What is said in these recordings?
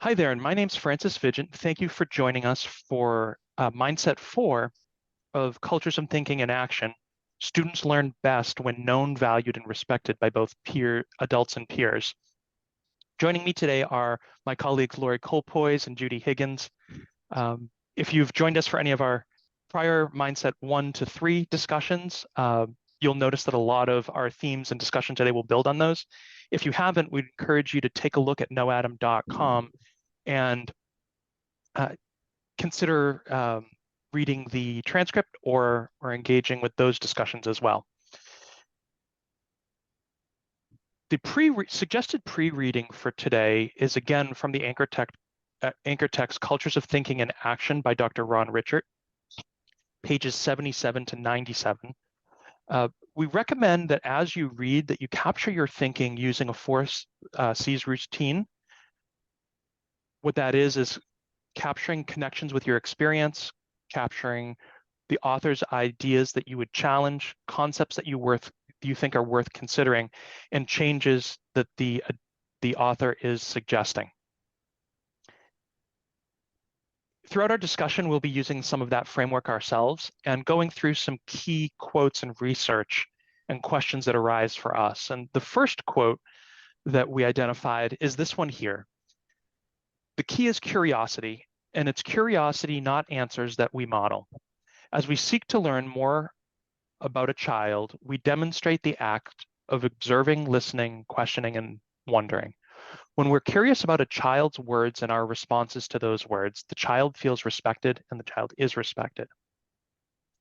Hi there, and my name's Francis Vigent. Thank you for joining us for Mindset 4 of Cultures of Thinking and Action. Students learn best when known, valued, and respected by both adults and peers. Joining me today are my colleagues Lori Colpoys and Judy Higgins. If you've joined us for any of our prior Mindset 1 to 3 discussions, you'll notice that a lot of our themes and discussion today will build on those. If you haven't, we'd encourage you to take a look at KnowAtom.com and consider reading the transcript or engaging with those discussions as well. The suggested pre-reading for today is again from the anchor text Cultures of Thinking and Action by Dr. Ron Richert, pages 77 to 97. We recommend that as you read that you capture your thinking using a 4 C's routine. What that is capturing connections with your experience, capturing the author's ideas that you would challenge, concepts that you think are worth considering, and changes that the author is suggesting. Throughout our discussion, we'll be using some of that framework ourselves and going through some key quotes and research and questions that arise for us. And the first quote that we identified is this one here. The key is curiosity, and it's curiosity, not answers, that we model. As we seek to learn more about a child, we demonstrate the act of observing, listening, questioning, and wondering. When we're curious about a child's words and our responses to those words, the child feels respected and the child is respected.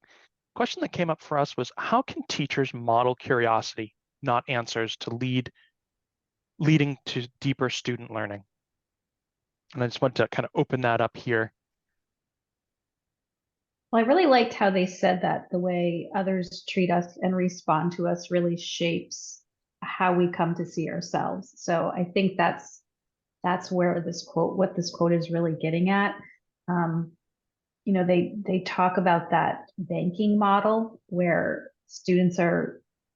The question that came up for us was, how can teachers model curiosity, not answers, to leading to deeper student learning? And I just want to kind of open that up here. Well, I really liked how they said that the way others treat us and respond to us really shapes how we come to see ourselves. So I think that's where what this quote is really getting at. They talk about that banking model where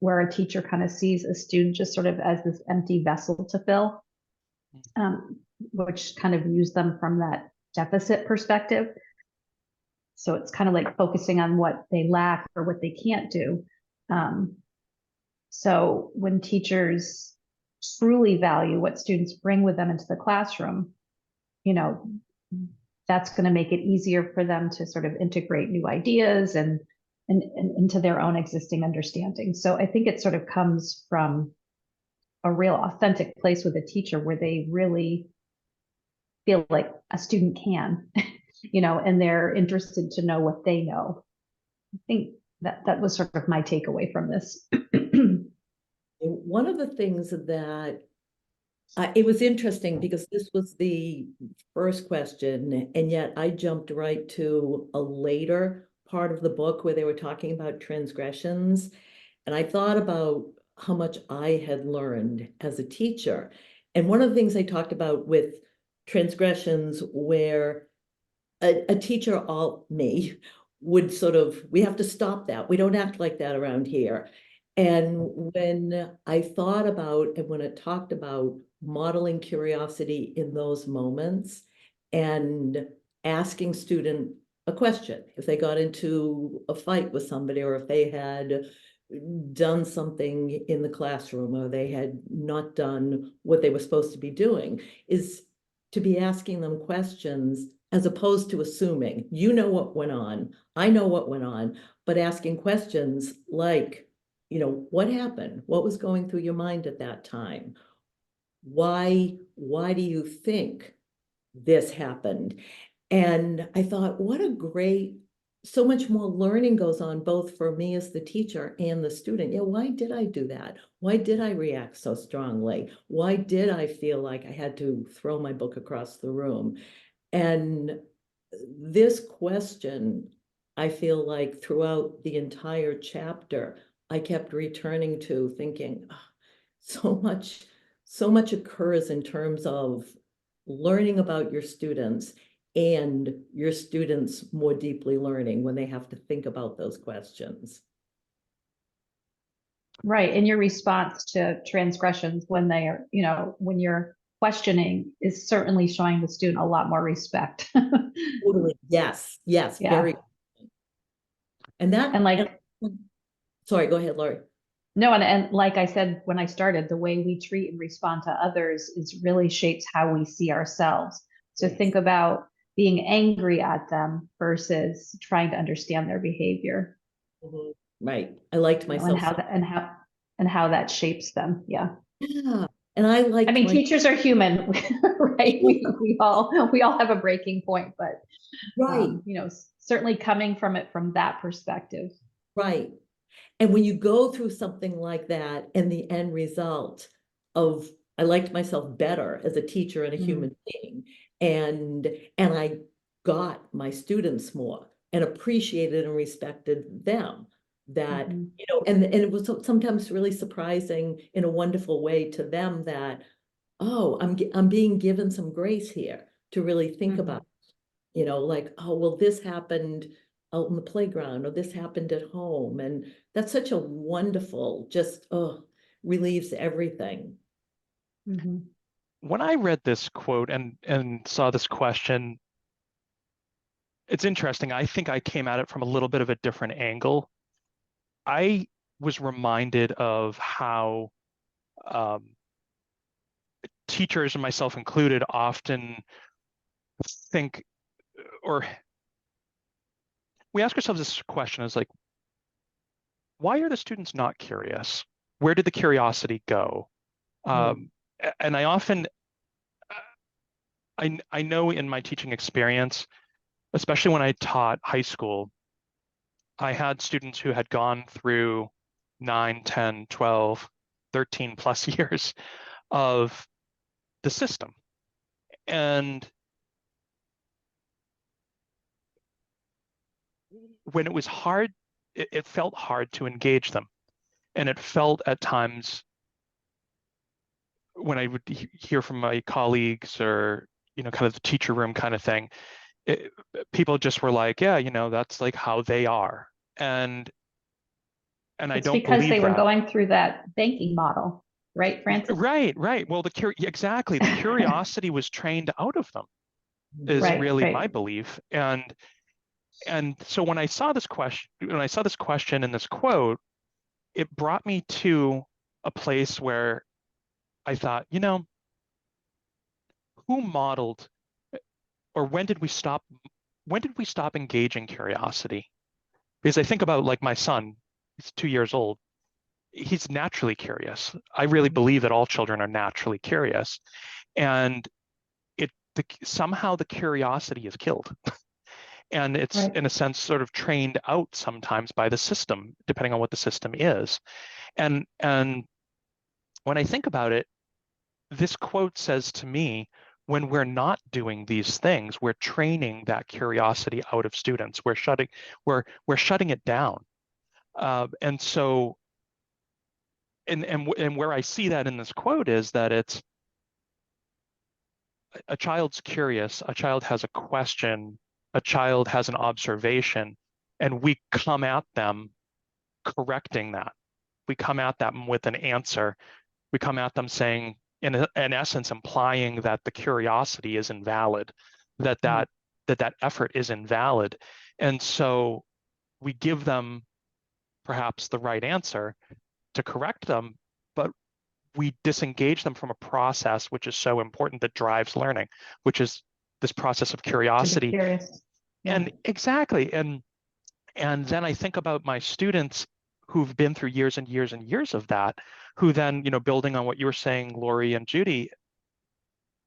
where a teacher kind of sees a student just sort of as this empty vessel to fill, which kind of views them from that deficit perspective. So it's kind of like focusing on what they lack or what they can't do. So when teachers truly value what students bring with them into the classroom, that's going to make it easier for them to sort of integrate new ideas and into their own existing understanding. So I think it sort of comes from a real authentic place with a teacher where they really feel like a student can, and they're interested to know what they know. I think that was sort of my takeaway from this. One of the things that it was interesting because this was the first question, and yet I jumped right to a later part of the book where they were talking about transgressions. And I thought about how much I had learned as a teacher. And one of the things they talked about with transgressions where a teacher, me, would sort of, we have to stop that. We don't act like that around here. And when I thought about, and when it talked about modeling curiosity in those moments and asking student a question, if they got into a fight with somebody, or if they had done something in the classroom, or they had not done what they were supposed to be doing, is to be asking them questions as opposed to assuming, what went on, I know what went on, but asking questions like, what happened? What was going through your mind at that time? Why do you think this happened? And I thought, so much more learning goes on both for me as the teacher and the student. Why did I do that? Why did I react so strongly? Why did I feel like I had to throw my book across the room? And this question, I feel like throughout the entire chapter, I kept returning to, thinking, so much occurs in terms of learning about your students and your students more deeply learning when they have to think about those questions. Right. And your response to transgressions when they are, when you're questioning is certainly showing the student a lot more respect. Totally. Yes, yes, Yeah. very. And that, And like, sorry, go ahead, Lori. no, and like I said when I started, the way we treat and respond to others is really shapes how we see ourselves. So Yes. think about being angry at them versus trying to understand their behavior. Mhm. Right. I liked You know, myself. and how that shapes them. Yeah. Yeah. And I I liked mean, my, teachers are human, right? We all have a breaking point, but right, you know, certainly coming from it from that perspective. right. And when you go through something like that and the end result of I liked myself better as a teacher and a human being, and I got my students more and appreciated and respected them, that Mm-hmm. you know, and it was sometimes really surprising in a wonderful way to them that, oh, I'm being given some grace here to really think Mm-hmm. about, you know, like, oh, well, this happened out in the playground or this happened at home. And that's such a wonderful, just, oh, relieves everything. Mm-hmm. When I read this quote and saw this question, it's interesting. I think I came at it from a little bit of a different angle. I was reminded of how um, teachers, and myself included, often think, or we ask ourselves this question is like, why are the students not curious? Where did the curiosity go? Um, and I often, I know in my teaching experience, especially when I taught high school, I had students who had gone through 9, 10, 12, 13 plus years of the system. And when it was hard, it felt hard to engage them. And it felt at times when I would hear from my colleagues or, you know, kind of the teacher room kind of thing, it, people just were like, yeah, you know, that's like how they are. And I It's don't because they believe were that. going through that banking model, right, Francis? Right, right. Well, exactly. The curiosity was trained out of them, is Right, really my right. belief. And so when I saw this question in this quote, it brought me to a place where I thought, you know, who modeled or when did we stop engaging curiosity? Because I think about like my son, he's 2 years old. He's naturally curious. I really believe that all children are naturally curious. And somehow the curiosity is killed. And it's Right. in a sense sort of trained out sometimes by the system, depending on what the system is. And when I think about it, this quote says to me, when we're not doing these things, we're training that curiosity out of students. We're shutting it down. And so, and where I see that in this quote is that it's a child's curious, a child has a question, a child has an observation, and we come at them correcting that. We come at them with an answer. We come at them saying, in essence, implying that the curiosity is invalid, that that effort is invalid. And so we give them perhaps the right answer to correct them, but we disengage them from a process which is so important that drives learning, which is this process of To be curiosity. curious. Yeah. And exactly. And then I think about my students who've been through years and years and years of that, who then, you know, building on what you were saying, Lori and Judy,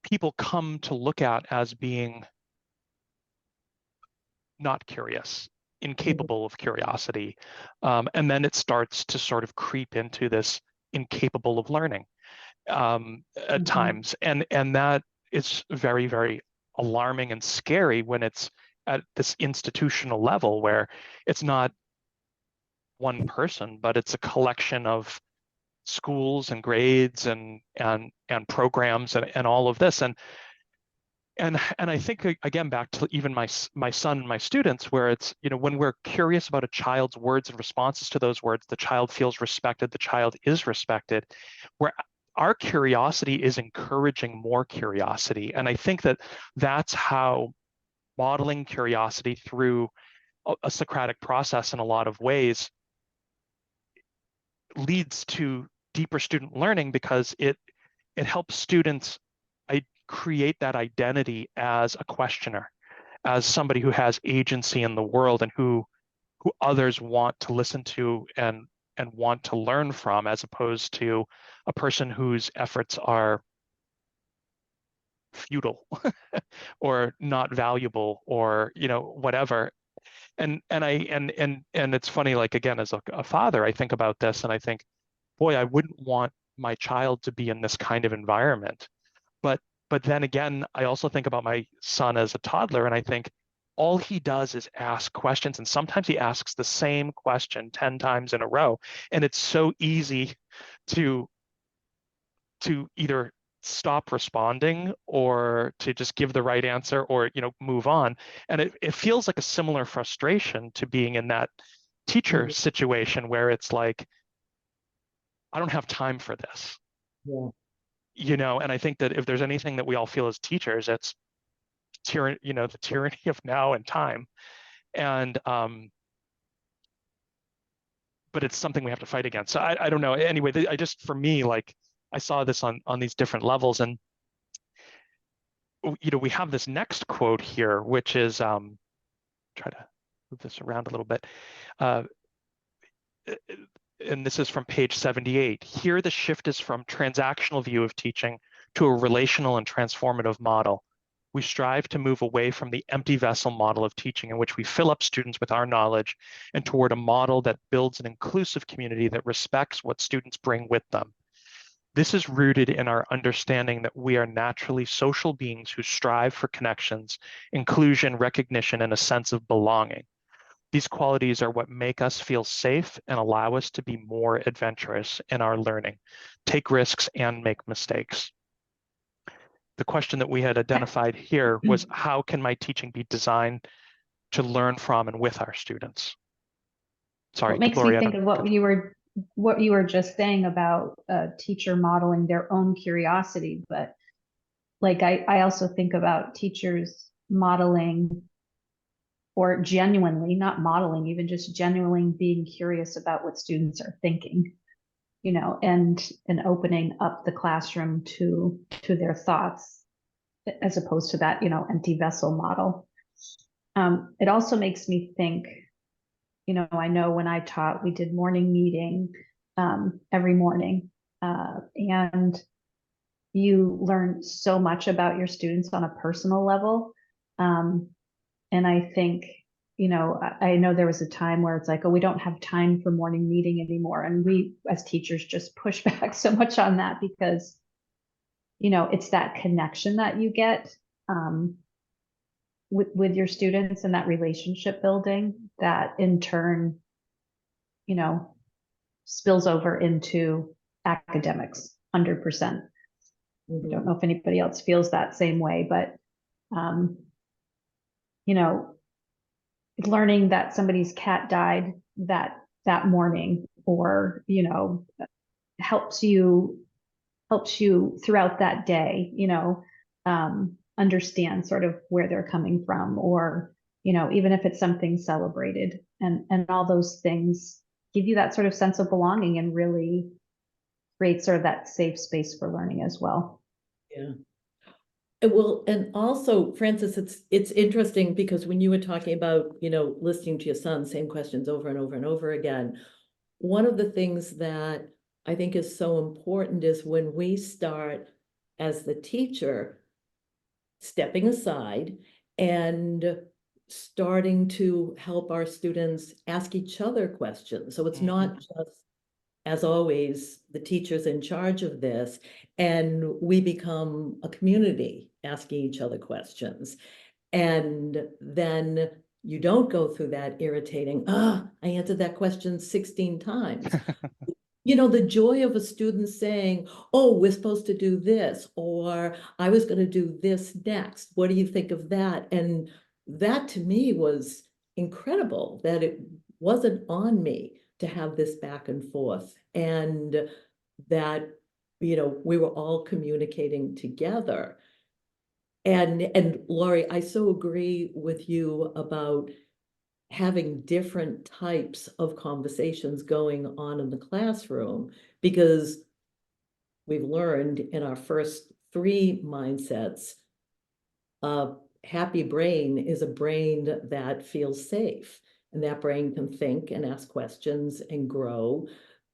people come to look at as being not curious, incapable of curiosity. And then it starts to sort of creep into this incapable of learning at times. And that is very, very alarming and scary when it's at this institutional level where it's not one person, but it's a collection of schools and grades and programs and all of this. And I think again back to even my son and my students, where it's, you know, when we're curious about a child's words and responses to those words, the child feels respected, the child is respected. We're our curiosity is encouraging more curiosity. And I think that that's how modeling curiosity through a Socratic process in a lot of ways leads to deeper student learning, because it helps students create that identity as a questioner, as somebody who has agency in the world and who others want to listen to and want to learn from, as opposed to a person whose efforts are futile or not valuable, or whatever. And it's funny, like, again, as a father, I think about this and I think, boy, I wouldn't want my child to be in this kind of environment. But then again, I also think about my son as a toddler, and I think all he does is ask questions, and sometimes he asks the same question 10 times in a row, and it's so easy to either stop responding or to just give the right answer, or move on. And it feels like a similar frustration to being in that teacher situation where it's like, I don't have time for this. Yeah. And I think that if there's anything that we all feel as teachers, it's the tyranny of now and time. And but it's something we have to fight against. So I don't know. Anyway, for me, like, I saw this on these different levels. And we have this next quote here, which is try to move this around a little bit. And this is from page 78. Here, the shift is from transactional view of teaching to a relational and transformative model. We strive to move away from the empty vessel model of teaching, in which we fill up students with our knowledge, and toward a model that builds an inclusive community that respects what students bring with them. This is rooted in our understanding that we are naturally social beings who strive for connections, inclusion, recognition, and a sense of belonging. These qualities are what make us feel safe and allow us to be more adventurous in our learning, take risks, and make mistakes. The question that we had identified here was, how can my teaching be designed to learn from and with our students? Sorry, What makes Gloria, me think of what you were just saying about a teacher modeling their own curiosity, but like I also think about teachers modeling, or genuinely, not modeling, even just genuinely being curious about what students are thinking, and opening up the classroom to their thoughts, as opposed to that, empty vessel model. It also makes me think, I know when I taught, we did morning meeting every morning, and you learn so much about your students on a personal level. And I think, I know there was a time where it's like, oh, we don't have time for morning meeting anymore. And we, as teachers, just push back so much on that, because, it's that connection that you get with your students, and that relationship building that in turn, spills over into academics 100%. I don't know if anybody else feels that same way, but, learning that somebody's cat died that morning, or, helps you throughout that day, understand sort of where they're coming from, or, even if it's something celebrated, and all those things give you that sort of sense of belonging, and really create sort of that safe space for learning as well. Yeah. Well, and also, Francis, it's interesting, because when you were talking about, listening to your son, same questions over and over and over again, one of the things that I think is so important is when we start, as the teacher, stepping aside and starting to help our students ask each other questions. So it's not just, as always, the teacher's in charge of this, and we become a community asking each other questions. And then you don't go through that irritating, I answered that question 16 times. The joy of a student saying, oh, we're supposed to do this, or I was going to do this next. What do you think of that? And that to me was incredible, that it wasn't on me to have this back and forth, and that we were all communicating together. And Laurie, I so agree with you about having different types of conversations going on in the classroom, because we've learned in our first 3 mindsets, a happy brain is a brain that feels safe, and that brain can think and ask questions and grow.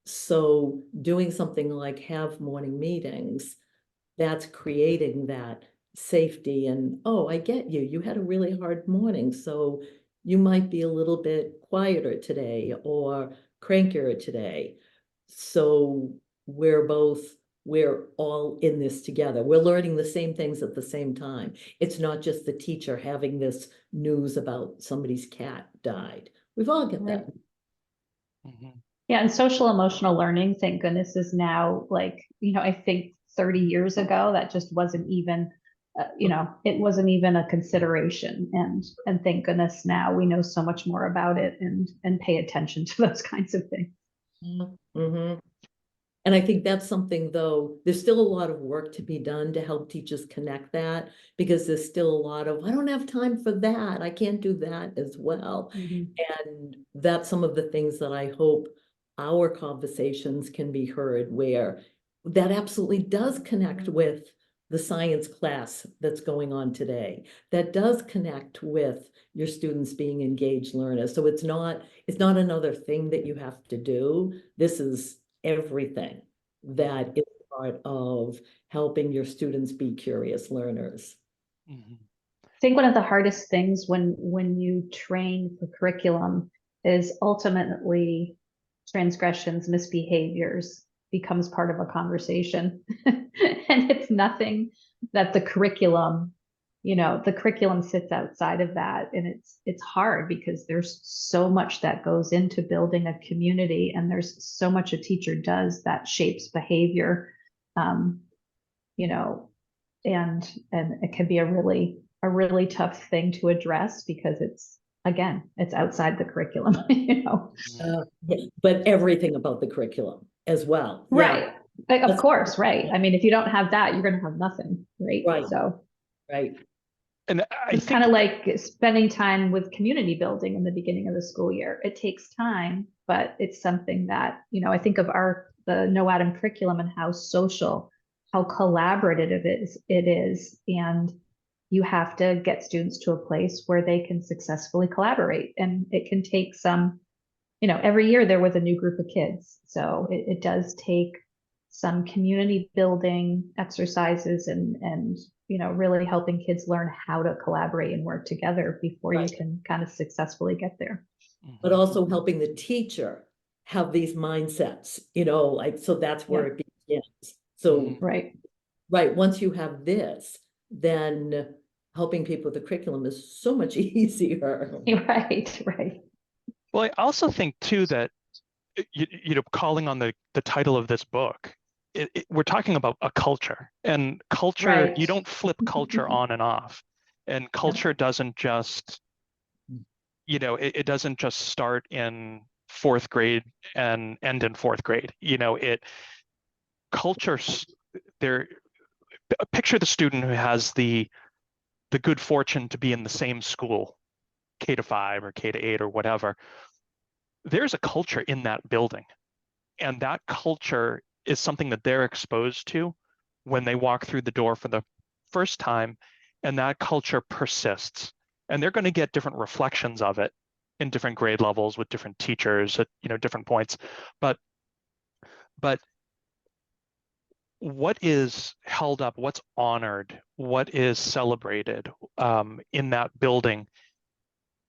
So doing something like have morning meetings, that's creating that safety. And, oh, I get you. You had a really hard morning, so you might be a little bit quieter today or crankier today. So we're all in this together. We're learning the same things at the same time. It's not just the teacher having this news about somebody's cat died. We've all got that. Mhm. Yeah, and social emotional learning, thank goodness, is now like, I think 30 years ago, that just wasn't even, it wasn't even a consideration. And thank goodness now we know so much more about it and pay attention to those kinds of things. Mm-hmm. And I think that's something, though, there's still a lot of work to be done to help teachers connect that, because there's still a lot of, I don't have time for that. I can't do that as well. Mhm. And that's some of the things that I hope our conversations can be heard, where that absolutely does connect with the science class that's going on today. That does connect with your students being engaged learners. So it's not another thing that you have to do. This is everything that is part of helping your students be curious learners. Mhm. I think one of the hardest things when you train for curriculum is ultimately transgressions, misbehaviors becomes part of a conversation. And it's nothing that the curriculum sits outside of that. And it's hard because there's so much that goes into building a community, and there's so much a teacher does that shapes behavior. Um, you know, and it can be a really tough thing to address because it's outside the curriculum. Yeah, but everything about the curriculum as well. Yeah, Right. Like, of that's course, right. I mean, if you don't have that, you're going to have nothing, right? right, So right. And I it's kind think of like spending time with community building in the beginning of the school year. It takes time, but it's something that, I think of the KnowAtom curriculum and how social, how collaborative it is. And you have to get students to a place where they can successfully collaborate. And it can take every year they're with a new group of kids. So it does take some community building exercises and really helping kids learn how to collaborate and work together before you Right. can kind of successfully get there. But Mhm. also helping the teacher have these mindsets, like, so that's where Yeah. it begins. So, Mhm. Right. right, once you have this, then helping people with the curriculum is so much easier. Right. Right. Well, I also think too that calling on the title of this book, we're talking about a culture, and culture, Right. you don't flip culture on and off, and culture doesn't just, it doesn't just start in fourth grade and end in fourth grade. Culture, there, picture the student who has the good fortune to be in the same school, K-5 or K-8 or whatever. There's a culture in that building, and that culture is something that they're exposed to when they walk through the door for the first time, and that culture persists, and they're going to get different reflections of it in different grade levels with different teachers at different points. But what is held up, what's honored, what is celebrated in that building,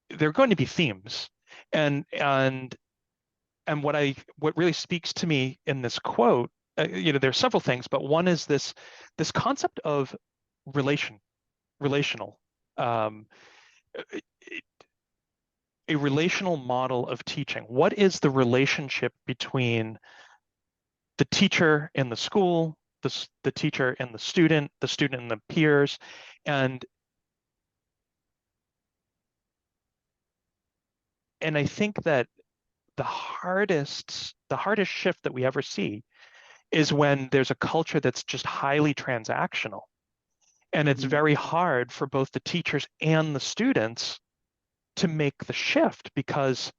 there are going to be themes. And what really speaks to me in this quote, there's several things, but one is this concept of relational, um, a relational model of teaching. What is the relationship between the teacher and the school, the teacher and the student and the peers, and I think that the hardest shift that we ever see is when there's a culture that's just highly transactional. And it's very hard for both the teachers and the students to make the shift because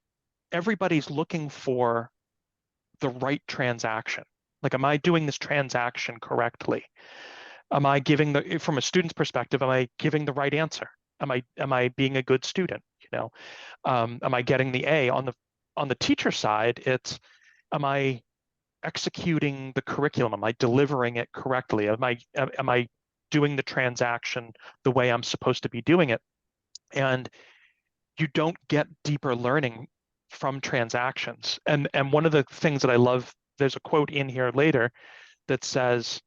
everybody's looking for the right transaction. Like, am I doing this transaction correctly? Am I giving from a student's perspective, am I giving the right answer? Am I being a good student? Am I getting the A? On the teacher side, it's, am I executing the curriculum? Am I delivering it correctly? Am I doing the transaction the way I'm supposed to be doing it? And you don't get deeper learning from transactions. And one of the things that I love, there's a quote in here later that says,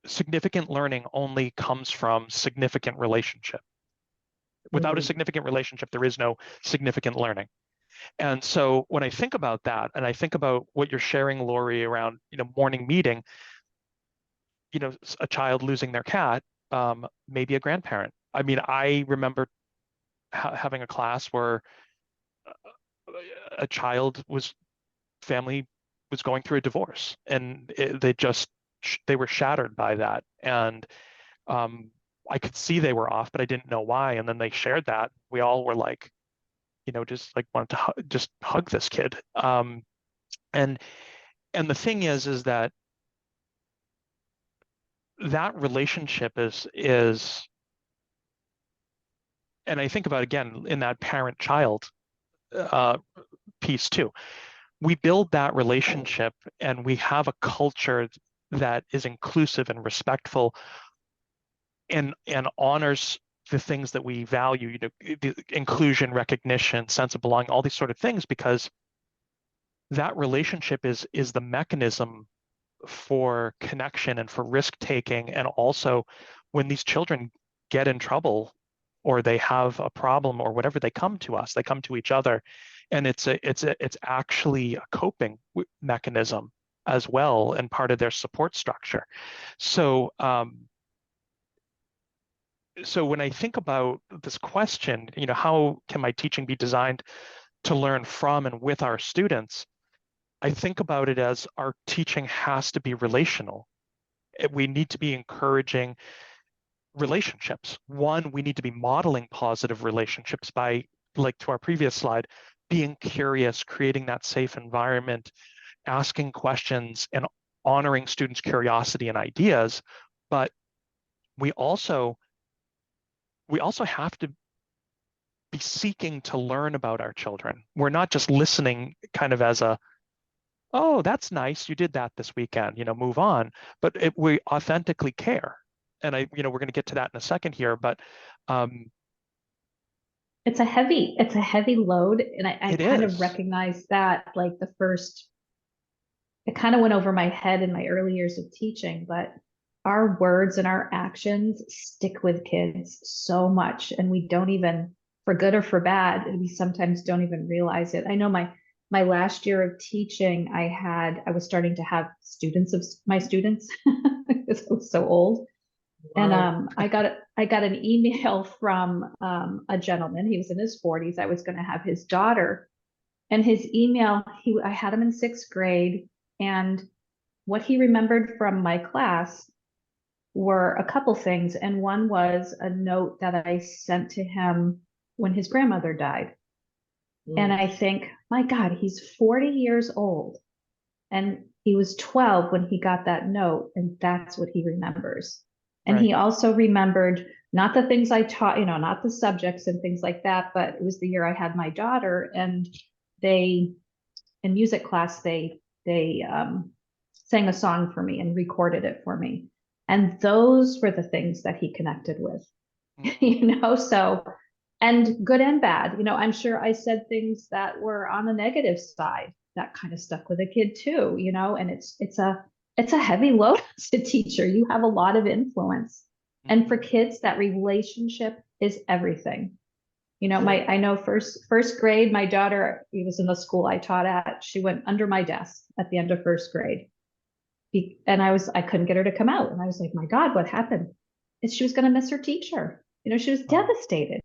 significant learning only comes from significant relationship. Without a significant relationship, there is no significant learning. And so when I think about that, and I think about what you're sharing, Lori, around, morning meeting, a child losing their cat, maybe a grandparent. I mean, I remember having a class where a child family was going through a divorce, and they were shattered by that. And I could see they were off, but I didn't know why. And then they shared that. We all were like, just like wanted to just hug this kid. And the thing is that relationship is, and I think about, again, in that parent-child piece too, we build that relationship and we have a culture that is inclusive and respectful and honors the things that we value, the inclusion, recognition, sense of belonging, all these sort of things, because that relationship is the mechanism for connection and for risk taking. And also, when these children get in trouble or they have a problem or whatever, they come to us, they come to each other, and it's actually a coping mechanism as well, and part of their support structure. So so when I think about this question, how can my teaching be designed to learn from and with our students? I think about it as our teaching has to be relational. We need to be encouraging relationships. One, we need to be modeling positive relationships by, like to our previous slide, being curious, creating that safe environment, asking questions, and honoring students' curiosity and ideas. But we also have to be seeking to learn about our children. We're not just listening kind of as a, oh, that's nice, you did that this weekend, move on. But we authentically care. And we're going to get to that in a second here, but it's a heavy load. And I kind of recognize that, like it kind of went over my head in my early years of teaching, but our words and our actions stick with kids so much. And we don't even, for good or for bad, we sometimes don't even realize it. I know my last year of teaching, I was starting to have students of my students because I was so old. Wow. And I got an email from a gentleman. He was in his 40s. I was going to have his daughter, and his email, I had him in 6th grade, and what he remembered from my class were a couple things. And one was a note that I sent to him when his grandmother died. And I think, my God, he's 40 years old. And he was 12 when he got that note. And that's what he remembers. And right. He also remembered not the things I taught, not the subjects and things like that, but it was the year I had my daughter, and in music class, they sang a song for me and recorded it for me. And those were the things that he connected with, so, and good and bad. I'm sure I said things that were on the negative side that kind of stuck with a kid too, and it's a heavy load as a teacher. You have a lot of influence. And for kids, that relationship is everything. I know first grade, my daughter, it was in the school I taught at, she went under my desk at the end of 1st grade. And I couldn't get her to come out. And I was like, my God, what happened? And she was going to miss her teacher. She was devastated.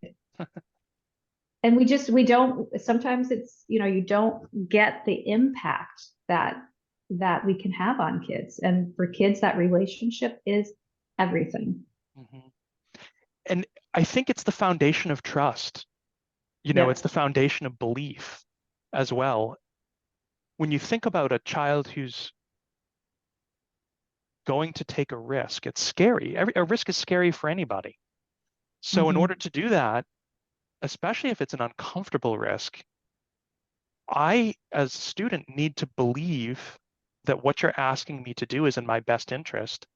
And we don't, sometimes it's, you don't get the impact that that we can have on kids. And for kids, that relationship is everything. Mhm. And I think it's the foundation of trust. You know, Yep. it's the foundation of belief as well. When you think about a child who's going to take a risk, it's scary. A risk is scary for anybody. So in order to do that, especially if it's an uncomfortable risk, I, as a student, need to believe that what you're asking me to do is in my best interest,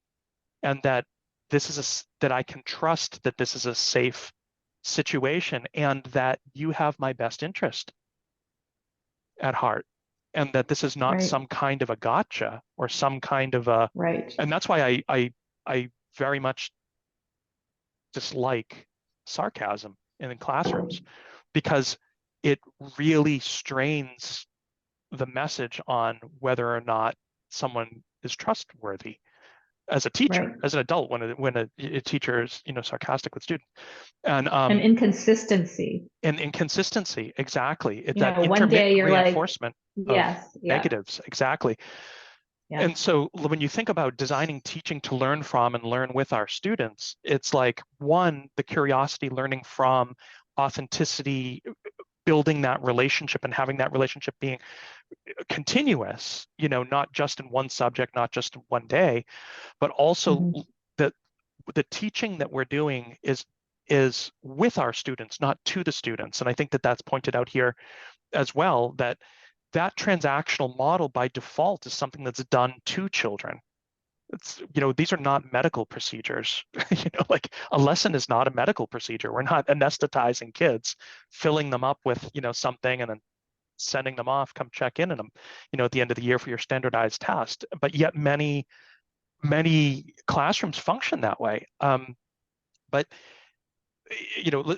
and that that I can trust that this is a safe situation, and that you have my best interest at heart, and that this is not Right. some kind of a gotcha or some kind of a. Right. And that's why I very much dislike sarcasm in classrooms, because it really strains the message on whether or not someone is trustworthy as a teacher, Right. as an adult, when a teacher is, you know, sarcastic with students. And inconsistency. and inconsistency, exactly. It's You that know, one day intermittent you're like, reinforcement of yes, yeah, negatives, exactly. yeah, And so when you think about designing teaching to learn from and learn with our students, it's like, one, the curiosity, learning from, authenticity, building that relationship and having that relationship being continuous, you know, not just in one subject, not just in one day, but also Mhm. that the teaching that we're doing is with our students, not to the students. And I think that that's pointed out here as well, that that transactional model by default is something that's done to children. It's, you know, these are not medical procedures. You know, like a lesson is not a medical procedure. We're not anesthetizing kids, filling them up with, you know, something and then sending them off, come check in on them, you know, at the end of the year for your standardized test. But yet many classrooms function that way. But you know,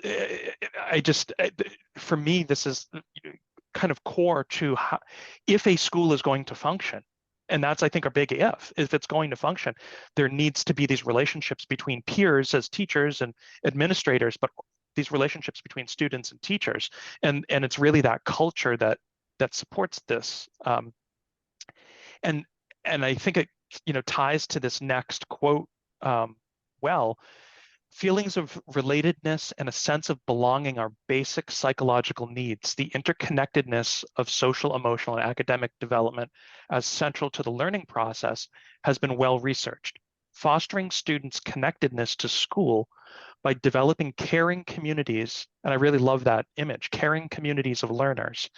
I just, for me, this is kind of core to how, if a school is going to function, and that's, I think, a big if it's going to function, there needs to be these relationships between peers as teachers and administrators, but these relationships between students and teachers, and it's really that culture that supports this. And and I think it, you know, ties to this next quote well. Feelings of relatedness and a sense of belonging are basic psychological needs. The interconnectedness of social, emotional, and academic development as central to the learning process has been well researched. Fostering students' connectedness to school by developing caring communities, and I really love that image, caring communities of learners,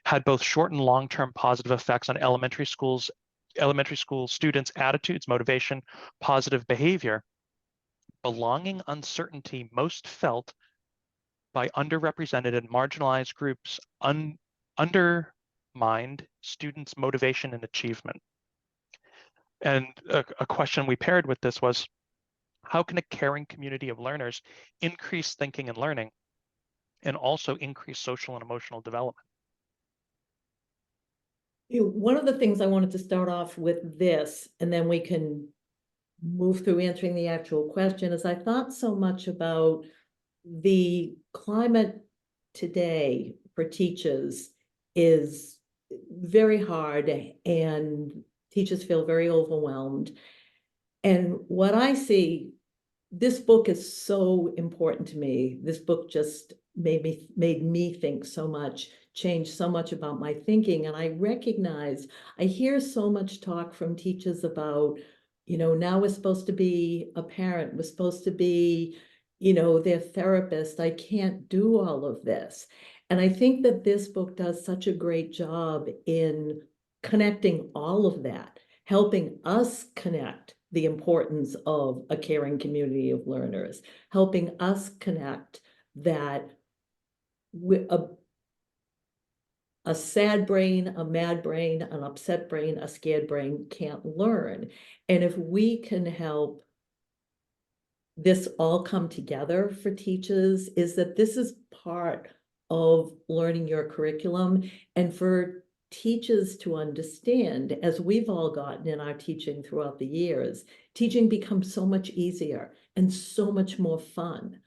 had both short and long-term positive effects on elementary school students' attitudes, motivation, positive behavior. Belonging uncertainty most felt by underrepresented and marginalized groups undermined students' motivation and achievement. And a question we paired with this was, how can a caring community of learners increase thinking and learning and also increase social and emotional development? One of the things I wanted to start off with this, and then we can move through answering the actual question, is I thought so much about the climate today for teachers is very hard, and teachers feel very overwhelmed. And what I see, this book is so important to me. This book just made me think so much, changed so much about my thinking. And I recognize, I hear so much talk from teachers about, you know, now we're supposed to be a parent, we're supposed to be, you know, their therapist. I can't do all of this. And I think that this book does such a great job in connecting all of that, helping us connect the importance of a caring community of learners, helping us connect that a sad brain, a mad brain, an upset brain, a scared brain can't learn. And if we can help this all come together for teachers, is that this is part of learning your curriculum, and for teachers to understand, as we've all gotten in our teaching throughout the years, teaching becomes so much easier and so much more fun.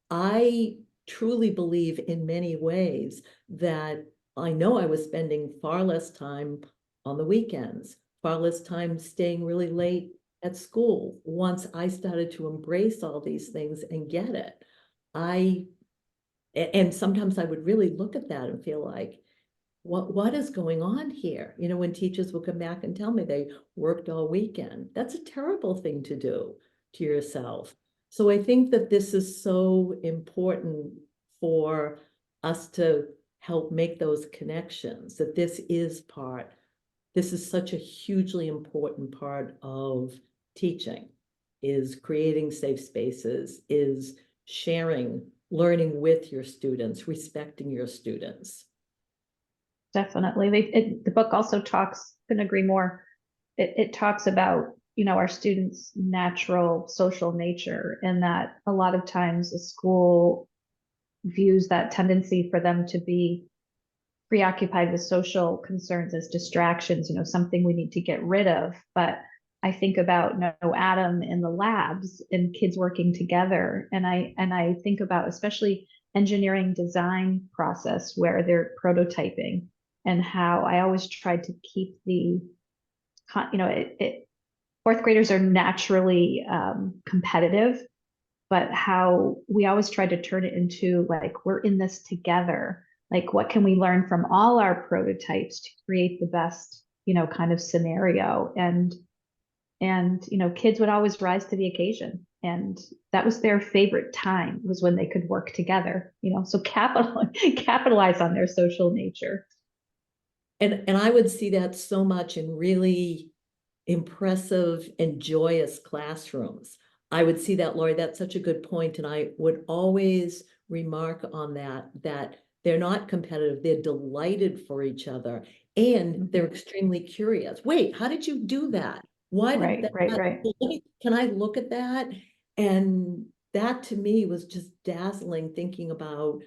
I truly believe in many ways that I know I was spending far less time on the weekends, far less time staying really late at school. Once I started to embrace all these things and get it, and sometimes I would really look at that and feel like, what is going on here? You know, when teachers will come back and tell me they worked all weekend, that's a terrible thing to do to yourself. So I think that this is so important for us to help make those connections, that this is such a hugely important part of teaching, is creating safe spaces, is sharing, learning with your students, respecting your students. Definitely. The book also talks, couldn't agree more. It talks about, you know, our students' natural social nature, and that a lot of times a school views that tendency for them to be preoccupied with social concerns as distractions, you know, something we need to get rid of. But I think about KnowAtom in the labs and kids working together. And I think about especially engineering design process where they're prototyping, and how I always tried to keep the, you know, fourth graders are naturally competitive, but how we always try to turn it into like, we're in this together. Like, what can we learn from all our prototypes to create the best, you know, kind of scenario? And, you know, kids would always rise to the occasion. And that was their favorite time, was when they could work together, you know, so capitalize on their social nature. And I would see that so much in really impressive and joyous classrooms. I would see that, Lori, that's such a good point. And I would always remark on that they're not competitive, they're delighted for each other, and they're extremely curious. Wait, how did you do that? Why did that? Right. Can I look at that? And that to me was just dazzling, thinking about,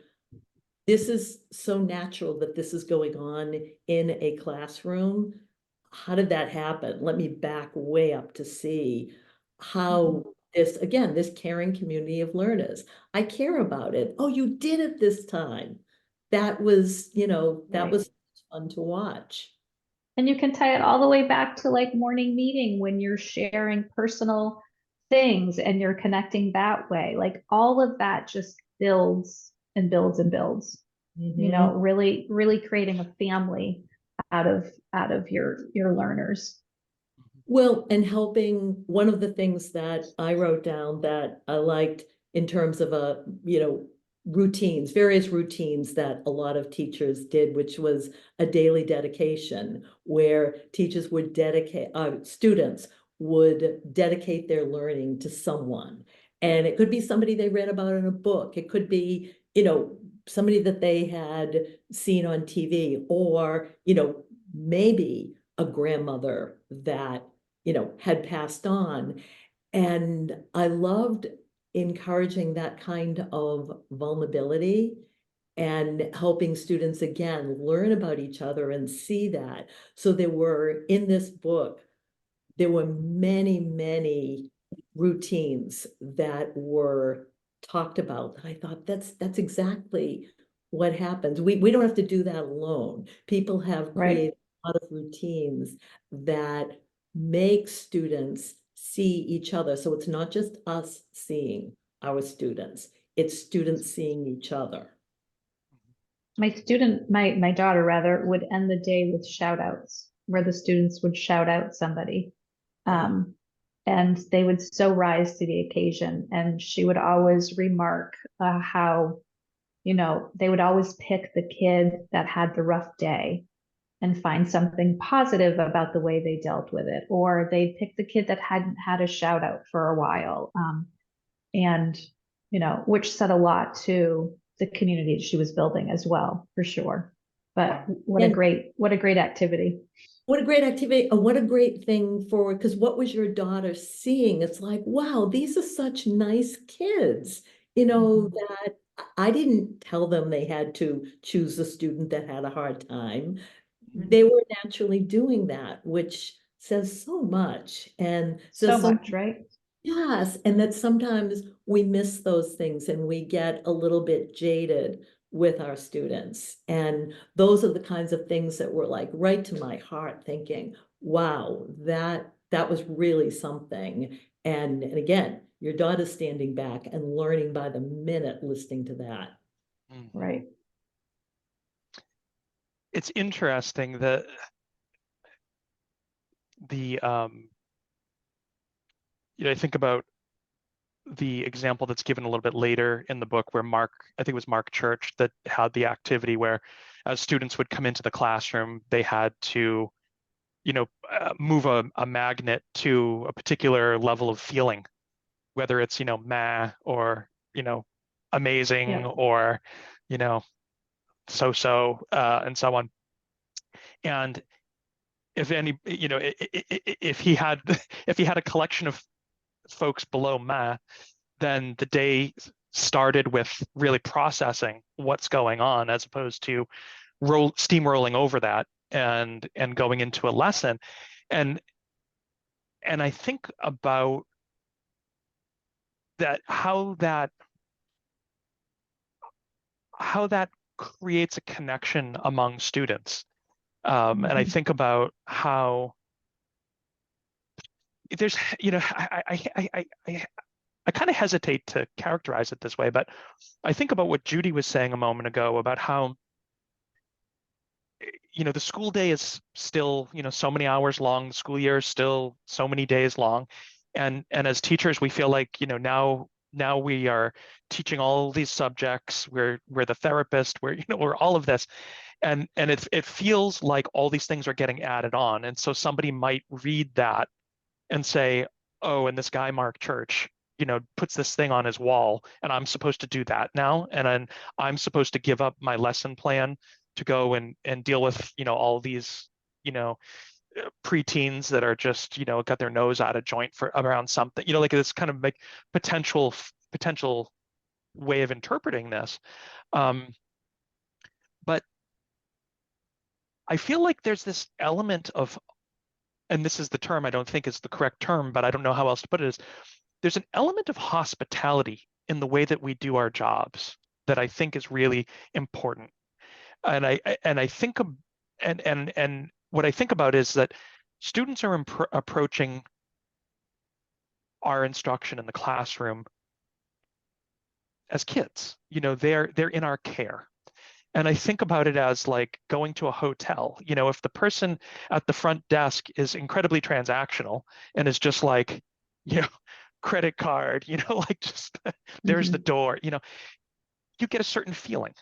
this is so natural that this is going on in a classroom. How did that happen? Let me back way up to see how this caring community of learners, I care about it. Oh, you did it this time. That was, that was fun to watch. And you can tie it all the way back to like morning meeting, when you're sharing personal things and you're connecting that way. Like, all of that just builds and builds and builds. You know, really, really creating a family out of your learners. Well, and helping, one of the things that I wrote down that I liked in terms of routines, various routines that a lot of teachers did, which was a daily dedication, where teachers would students would dedicate their learning to someone. And it could be somebody they read about in a book. It could be, somebody that they had seen on TV, or, maybe a grandmother that, had passed on. And I loved encouraging that kind of vulnerability and helping students, again, learn about each other and see that. So in this book, there were many, many routines that were talked about. I thought that's exactly what happens. We don't have to do that alone. People have created a lot of routines that make students see each other. So it's not just us seeing our students, it's students seeing each other. My daughter rather, would end the day with shout outs, where the students would shout out somebody. And they would so rise to the occasion. And she would always remark how, they would always pick the kid that had the rough day and find something positive about the way they dealt with it. Or they'd pick the kid that hadn't had a shout out for a while. And, which said a lot to the community she was building as well, for sure. But what a great activity. What a great activity, and what a great thing because what was your daughter seeing? It's like, wow, these are such nice kids, that I didn't tell them they had to choose a student that had a hard time. They were naturally doing that, which says so much. And so much, right? Yes, and that sometimes we miss those things and we get a little bit jaded with our students. And those are the kinds of things that were like right to my heart, thinking, wow, that was really something. And again, your daughter's standing back and learning by the minute listening to that. Mm-hmm. Right. It's interesting that I think about the example that's given a little bit later in the book where I think it was Mark Church, that had the activity where as students would come into the classroom, they had to, move a magnet to a particular level of feeling, whether it's, meh or, amazing Yeah. or, so-so, and so on. And if any, if he had a collection of folks below meh, then the day started with really processing what's going on, as opposed to steamrolling over that and going into a lesson. And I think about that, how that creates a connection among students. And I think about how there's, I kind of hesitate to characterize it this way, but I think about what Judy was saying a moment ago about how, the school day is still, so many hours long, the school year is still so many days long. And as teachers, we feel like, now we are teaching all these subjects, we're the therapist, we're all of this. And it feels like all these things are getting added on. And so somebody might read that and say, oh, and this guy, Mark Church, puts this thing on his wall, and I'm supposed to do that now. And then I'm supposed to give up my lesson plan to go and deal with, all these, preteens that are just, got their nose out of joint for around something, like this kind of like potential way of interpreting this. But I feel like there's this element of, and this is the term I don't think is the correct term, but I don't know how else to put it, is there's an element of hospitality in the way that we do our jobs that I think is really important. And I think and what I think about is that students are approaching our instruction in the classroom as kids. They're in our care. And I think about it as like going to a hotel. If the person at the front desk is incredibly transactional and is just like, credit card, like just there's the door, you get a certain feeling.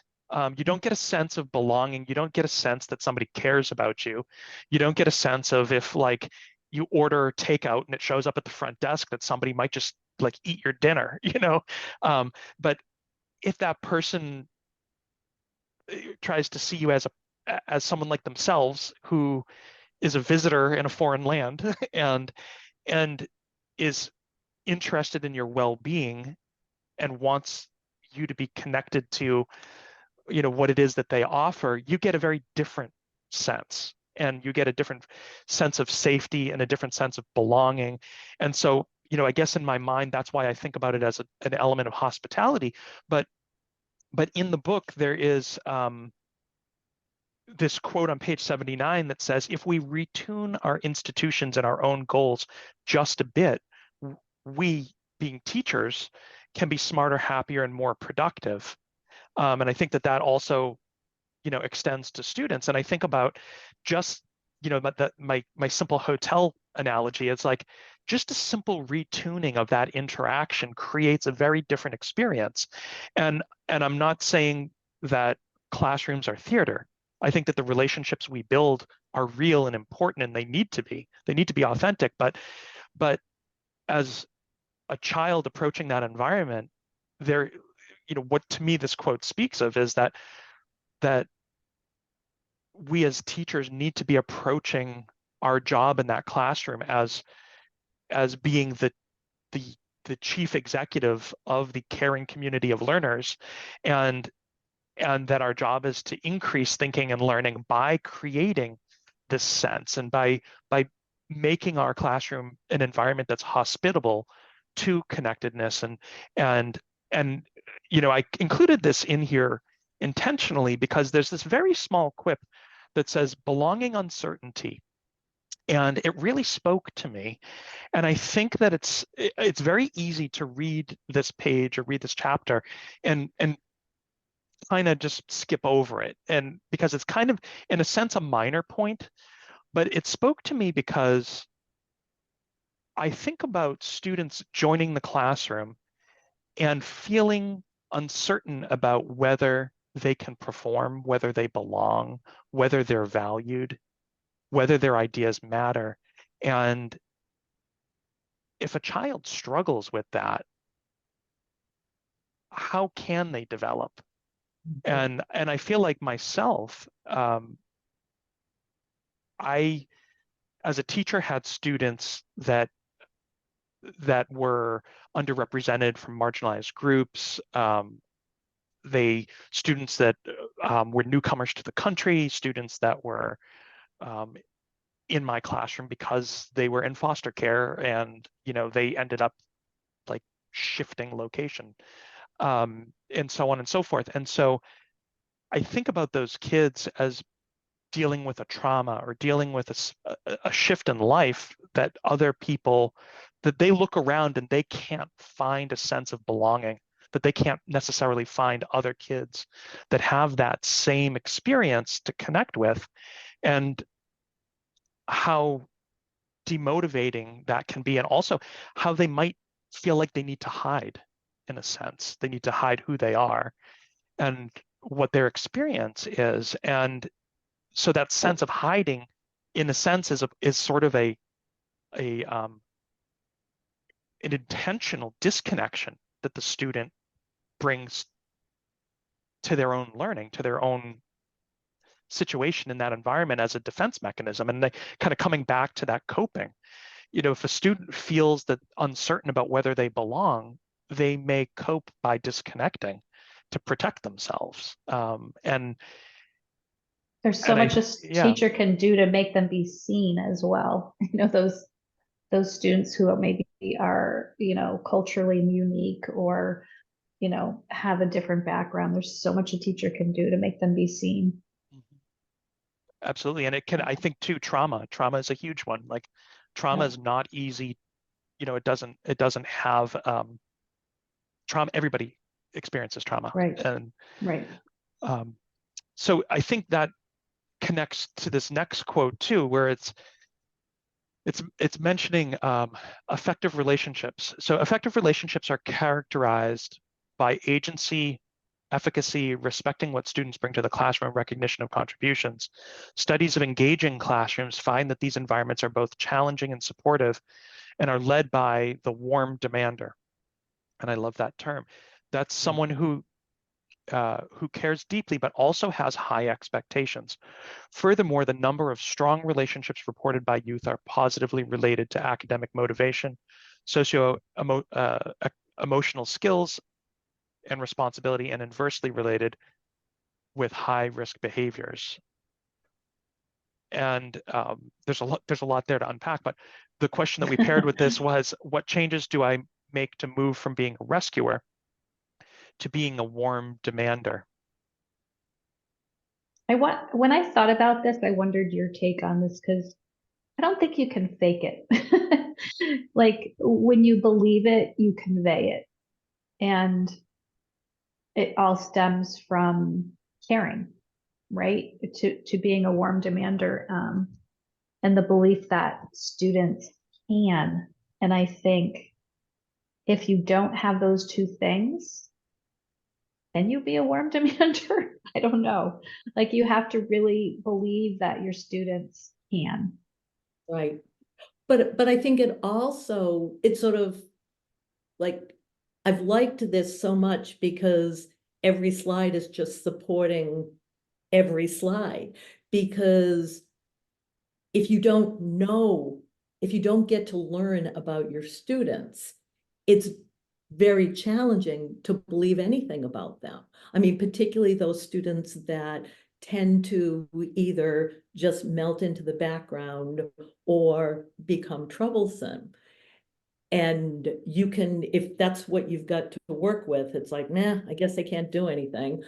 You don't get a sense of belonging. You don't get a sense that somebody cares about you. You don't get a sense of, if like you order takeout and it shows up at the front desk, that somebody might just like eat your dinner, But if that person tries to see you as someone like themselves, who is a visitor in a foreign land and is interested in your well-being and wants you to be connected to, what it is that they offer, you get a very different sense, and you get a different sense of safety and a different sense of belonging. And so, I guess in my mind, that's why I think about it as an element of hospitality. But in the book, there is this quote on page 79 that says, if we retune our institutions and our own goals just a bit, we, being teachers, can be smarter, happier, and more productive. And I think that also, extends to students. And I think about just, my simple hotel analogy. It's like just a simple retuning of that interaction creates a very different experience. And I'm not saying that classrooms are theater. I think that the relationships we build are real and important, and they need to be. They need to be authentic. But as a child approaching that environment, there, what to me this quote speaks of is that we as teachers need to be approaching our job in that classroom as being the chief executive of the caring community of learners, and that our job is to increase thinking and learning by creating this sense, and by making our classroom an environment that's hospitable to connectedness. And I included this in here intentionally because there's this very small quip that says belonging uncertainty. And it really spoke to me. And I think that it's very easy to read this page or read this chapter and kind of just skip over it. And because it's kind of, in a sense, a minor point, but it spoke to me because I think about students joining the classroom and feeling uncertain about whether they can perform, whether they belong, whether they're valued, whether their ideas matter. And if a child struggles with that, how can they develop? And I feel like myself, I, as a teacher, had students that were underrepresented from marginalized groups. Students that were newcomers to the country, students that were in my classroom because they were in foster care, and they ended up like shifting location, and so on and so forth. And so I think about those kids as dealing with a trauma or dealing with a shift in life that other people, that they look around and they can't find a sense of belonging, that they can't necessarily find other kids that have that same experience to connect with, and how demotivating that can be, and also how they might feel like they need to hide. In a sense, they need to hide who they are and what their experience is. And so that sense of hiding, in a sense, is sort of an intentional disconnection that the student brings to their own learning, to their own situation in that environment as a defense mechanism. And they kind of coming back to that coping. If a student feels that uncertain about whether they belong, they may cope by disconnecting to protect themselves. And there's so much a yeah. teacher can do to make them be seen as well. Those students who maybe are, culturally unique or, have a different background. There's so much a teacher can do to make them be seen. Absolutely. And it can, I think too, trauma is a huge one. Like trauma is not easy. It doesn't have trauma. Everybody experiences trauma. Right. And right. So I think that connects to this next quote too, where it's mentioning effective relationships. So effective relationships are characterized by agency, efficacy, respecting what students bring to the classroom, recognition of contributions. Studies of engaging classrooms find that these environments are both challenging and supportive and are led by the warm demander. And I love that term. That's someone who cares deeply, but also has high expectations. Furthermore, the number of strong relationships reported by youth are positively related to academic motivation, emotional skills and responsibility, and inversely related with high-risk behaviors. And there's a lot there to unpack, but the question that we paired with this was, what changes do I make to move from being a rescuer to being a warm demander? When I thought about this, I wondered your take on this, because I don't think you can fake it. Like when you believe it, you convey it. And it all stems from caring, right? To being a warm demander, and the belief that students can. And I think if you don't have those two things, can you be a warm demander? I don't know. Like you have to really believe that your students can. Right. But I think it's sort of like, I've liked this so much because every slide is just supporting every slide. Because if you don't get to learn about your students, it's very challenging to believe anything about them. I mean, particularly those students that tend to either just melt into the background or become troublesome. And if that's what you've got to work with, it's like, nah, I guess they can't do anything.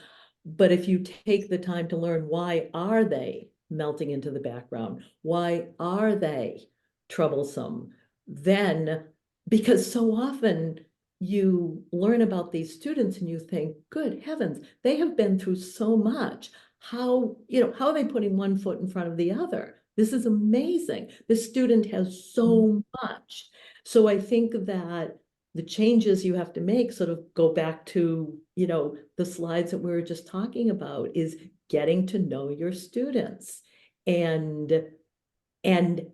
But if you take the time to learn, why are they melting into the background? Why are they troublesome? Then, because so often you learn about these students and you think, good heavens, they have been through so much. How, how are they putting one foot in front of the other? This is amazing. This student has so much. So I think that the changes you have to make sort of go back to, the slides that we were just talking about, is getting to know your students and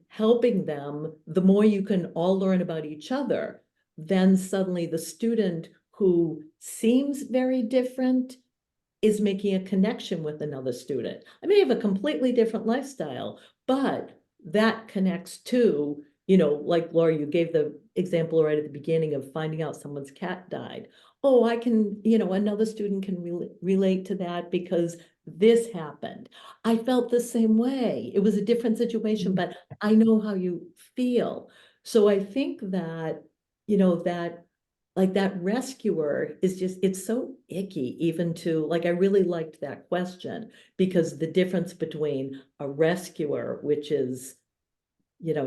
helping them. The more you can all learn about each other, then suddenly the student who seems very different is making a connection with another student. I may have a completely different lifestyle, but that connects to, like Laura, you gave the example right at the beginning of finding out someone's cat died. Oh, I can, another student can relate to that because this happened. I felt the same way. It was a different situation, but I know how you feel. So I think that, that like that rescuer is just, it's so icky even to, like, I really liked that question, because the difference between a rescuer, which is,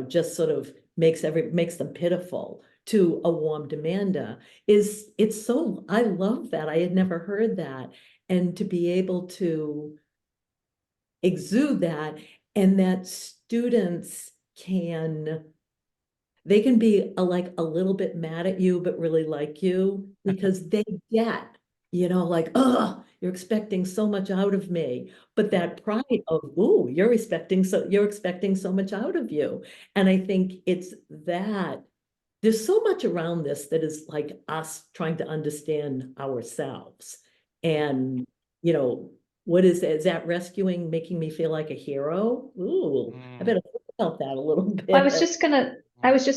just sort of makes them pitiful, to a warm demander, is, it's so, I love that. I had never heard that. And to be able to exude that, and that students they can be like a little bit mad at you, but really like you, because they get, like, oh, you're expecting so much out of me. But that pride of, ooh, you're expecting so much out of you. And I think it's that there's so much around this that is like us trying to understand ourselves. And, what is that rescuing, making me feel like a hero? Ooh, I better think about that a little I bit. was just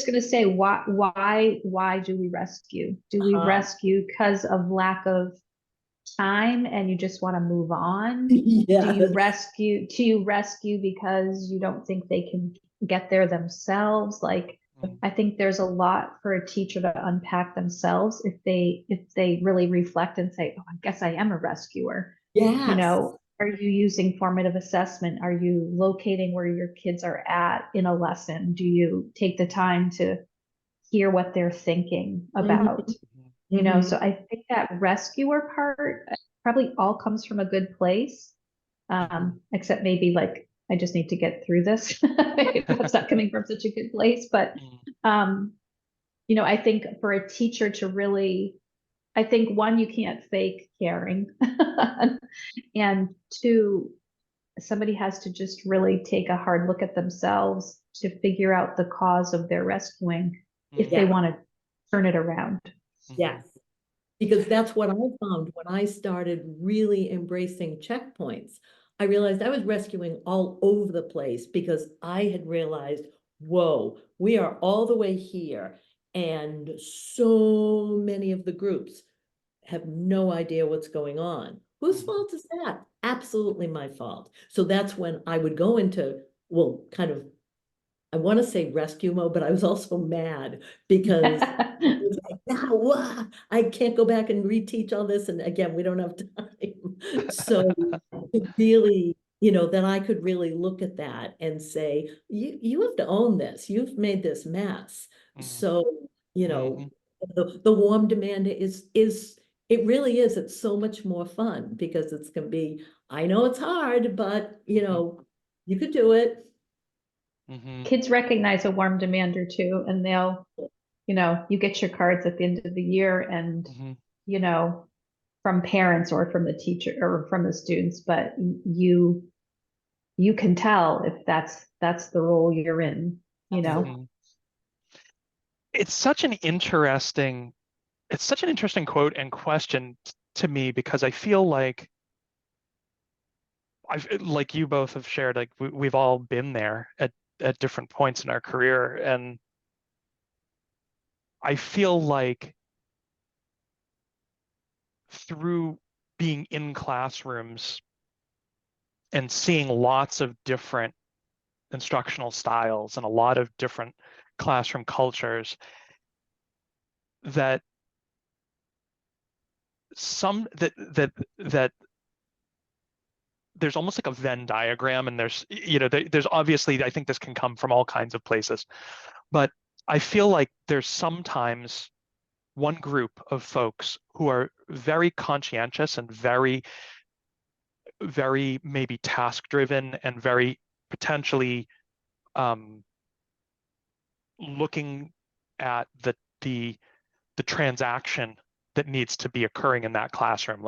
gonna say, why do we rescue? Do we rescue because of lack of time and you just want to move on? Yeah. Do you rescue because you don't think they can get there themselves? Like, I think there's a lot for a teacher to unpack themselves if they really reflect and say, oh, I guess I am a rescuer. Yes. Are you using formative assessment? Are you locating where your kids are at in a lesson? Do you take the time to hear what they're thinking about? So I think that rescuer part probably all comes from a good place. Except maybe like I just need to get through this. It's not coming from such a good place. But I think for a teacher to really, I think one, you can't fake caring. And two, somebody has to just really take a hard look at themselves to figure out the cause of their rescuing if they want to turn it around. Yes. Because that's what I found when I started really embracing checkpoints. I realized I was rescuing all over the place because I had realized, whoa, we are all the way here. And so many of the groups have no idea what's going on. Whose fault is that? Absolutely my fault. So that's when I would go into, well, kind of, I want to say rescue mode, but I was also mad because it was like, no, I can't go back and reteach all this. And again, we don't have time. So to really, then I could really look at that and say, you have to own this. You've made this mess. So, the warm demand is it really is. It's so much more fun because it's going to be, I know it's hard, but you could do it. Kids recognize a warm demander too, and they'll, you get your cards at the end of the year and, from parents or from the teacher or from the students, but you can tell if that's the role you're in, It's such an interesting quote and question to me, because I feel like like you both have shared, like we've all been there at different points in our career. And I feel like through being in classrooms and seeing lots of different instructional styles and a lot of different classroom cultures, that some that there's almost like a Venn diagram, and there's, there's obviously, I think this can come from all kinds of places, but I feel like there's sometimes one group of folks who are very conscientious and very, very maybe task driven and very potentially looking at the transaction that needs to be occurring in that classroom.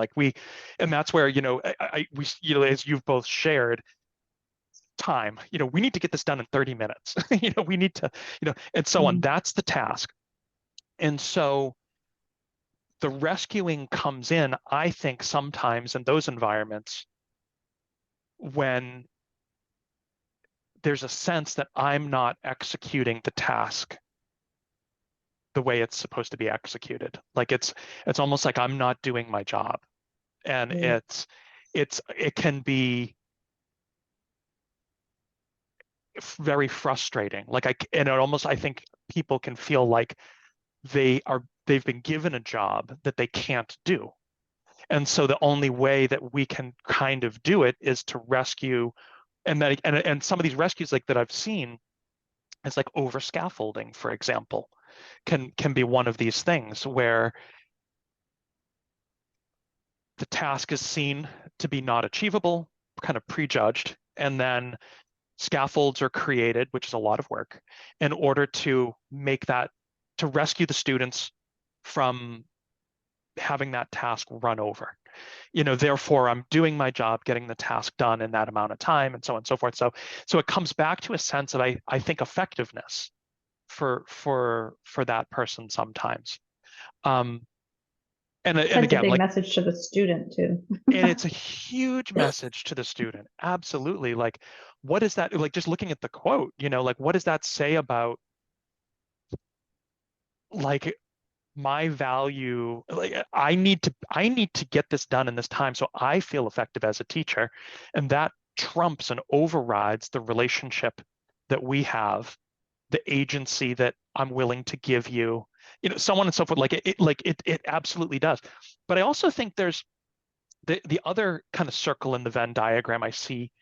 And that's where, as you've both shared, time, we need to get this done in 30 minutes. We need to, and so on. That's the task. And so the rescuing comes in, I think, sometimes in those environments when there's a sense that I'm not executing the task the way it's supposed to be executed. Like it's almost like I'm not doing my job. And it can be very frustrating. I think people can feel like they've been given a job that they can't do. And so the only way that we can kind of do it is to rescue, and some of these rescues like that I've seen is like over scaffolding, for example, can be one of these things where the task is seen to be not achievable, kind of prejudged, and then scaffolds are created, which is a lot of work, in order to to rescue the students from having that task run over. Therefore, I'm doing my job, getting the task done in that amount of time, and so on and so forth. So it comes back to a sense of, I think, effectiveness for that person sometimes. And again, a big message to the student too. And it's a huge message to the student. Absolutely. Like, what is that? Like, just looking at the quote, what does that say about like my value? Like, I need to get this done in this time so I feel effective as a teacher. And that trumps and overrides the relationship that we have, the agency that I'm willing to give you, so on and so forth. It absolutely does. But I also think there's the other kind of circle in the Venn diagram I see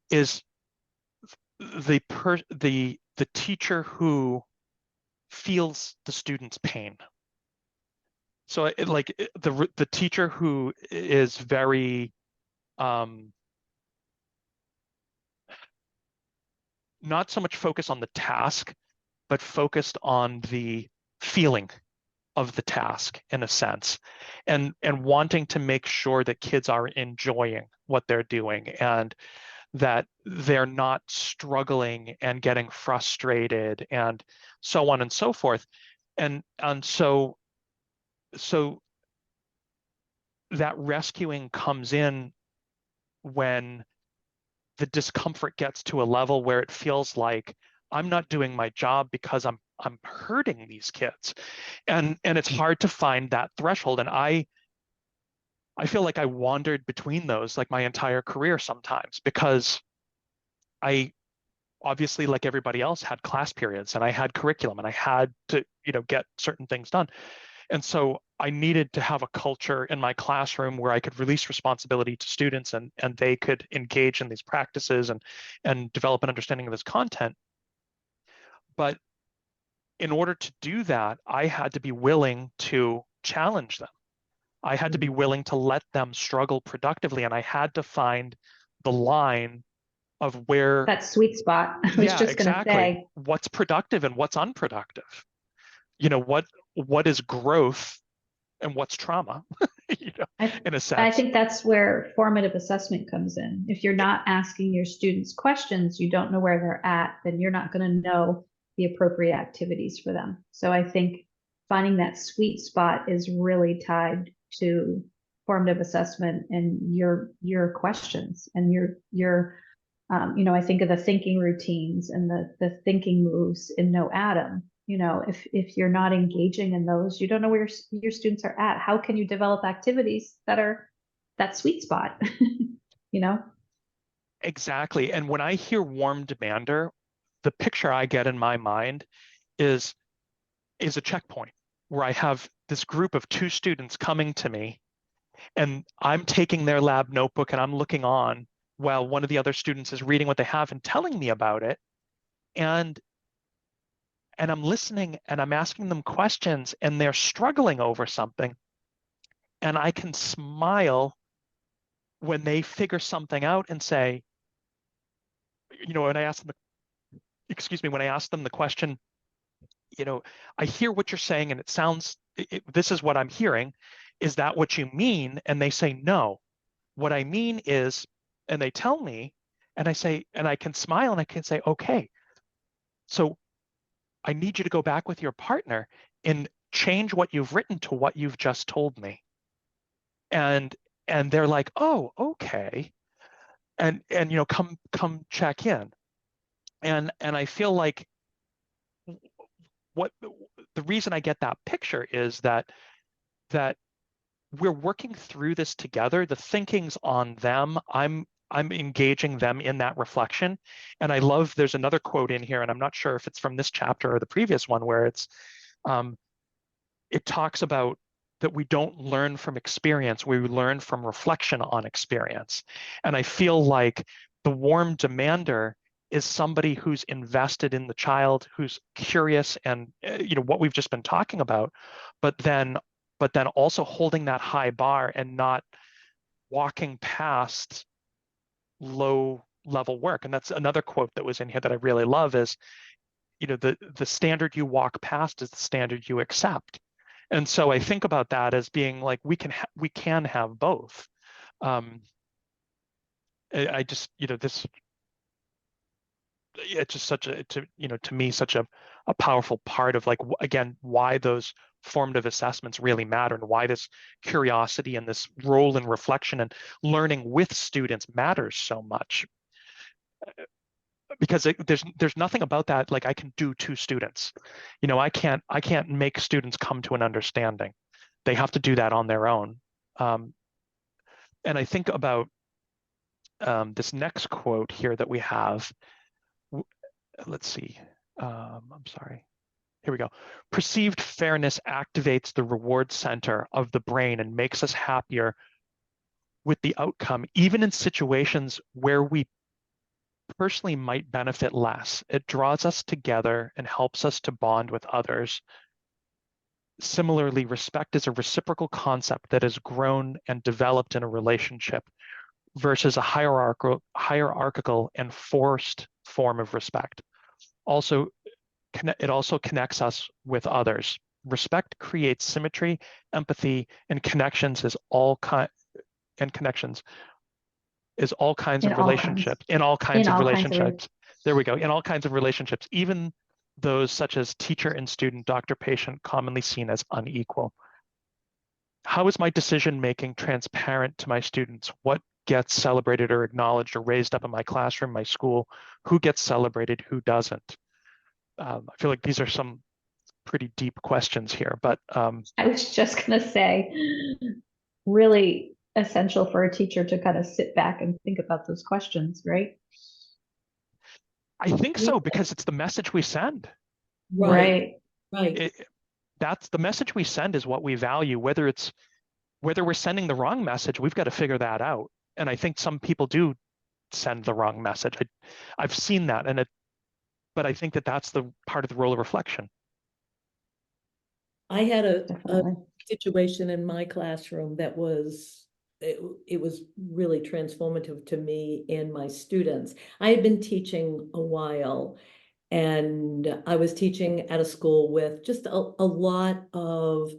is the teacher who feels the student's pain. So the teacher who is very not so much focused on the task, but focused on the feeling of the task, in a sense, and wanting to make sure that kids are enjoying what they're doing and that they're not struggling and getting frustrated and so on and so forth. And so that rescuing comes in when the discomfort gets to a level where it feels like I'm not doing my job because I'm hurting these kids. And it's hard to find that threshold. And I feel like I wandered between those like my entire career sometimes, because I obviously, like everybody else, had class periods and I had curriculum and I had to, get certain things done. And so I needed to have a culture in my classroom where I could release responsibility to students and they could engage in these practices and develop an understanding of this content. But in order to do that, I had to be willing to challenge them. I had to be willing to let them struggle productively, and I had to find the line of where that sweet spot. I was just going to say what's productive and what's unproductive. What is growth and what's trauma, in a sense. I think that's where formative assessment comes in. If you're not asking your students questions, you don't know where they're at, then you're not going to know the appropriate activities for them. So I think finding that sweet spot is really tied to formative assessment and your questions and your I think of the thinking routines and the thinking moves in KnowAtom. If you're not engaging in those, you don't know where your students are at. How can you develop activities that are that sweet spot? Exactly. And when I hear warm demander, the picture I get in my mind is a checkpoint where I have this group of 2 students coming to me and I'm taking their lab notebook and I'm looking on while one of the other students is reading what they have and telling me about it. And I'm listening and I'm asking them questions and they're struggling over something. And I can smile when they figure something out and say, when I ask them, when I ask them the question, I hear what you're saying and it sounds, this is what I'm hearing. Is that what you mean? And they say, no, what I mean is, and they tell me, and I say, and I can smile and I can say, okay, so I need you to go back with your partner and change what you've written to what you've just told me. And they're like, oh, okay. And come check in. And I feel like what the reason I get that picture is that we're working through this together. The thinking's on them. I'm engaging them in that reflection. And I love, there's another quote in here, and I'm not sure if it's from this chapter or the previous one, where it talks about that we don't learn from experience, we learn from reflection on experience. And I feel like the warm demander is somebody who's invested in the child, who's curious, and what we've just been talking about, but then also holding that high bar and not walking past low level work. And that's another quote that was in here that I really love is, the standard you walk past is the standard you accept. And so I think about that as being like, we can have both. I just, this, it's just such a, to me, such a powerful part of, like, again, why those formative assessments really matter, and why this curiosity and this role in reflection and learning with students matters so much. Because there's nothing about that, like, I can do to students. I can't make students come to an understanding. They have to do that on their own. And I think about this next quote here that we have. Let's see. I'm sorry. Here we go. Perceived fairness activates the reward center of the brain and makes us happier with the outcome, even in situations where we personally might benefit less. It draws us together and helps us to bond with others. Similarly, respect is a reciprocal concept that has grown and developed in a relationship versus a hierarchical and forced form of respect. It also connects us with others. Respect creates symmetry, empathy, and connections is all kinds of relationships. In all kinds of relationships. There we go. In all kinds of relationships, even those such as teacher and student, doctor-patient, commonly seen as unequal. How is my decision-making transparent to my students? What gets celebrated or acknowledged or raised up in my classroom, my school? Who gets celebrated, who doesn't? I feel like these are some pretty deep questions here, but I was just going to say, really essential for a teacher to kind of sit back and think about those questions, right? I think so, because it's the message we send. Right. That's the message we send, is what we value. Whether we're sending the wrong message, we've got to figure that out. And I think some people do send the wrong message. I've seen that, but I think that's the part of the role of reflection. I had a situation in my classroom that was, it was really transformative to me and my students. I had been teaching a while, and I was teaching at a school with just a lot of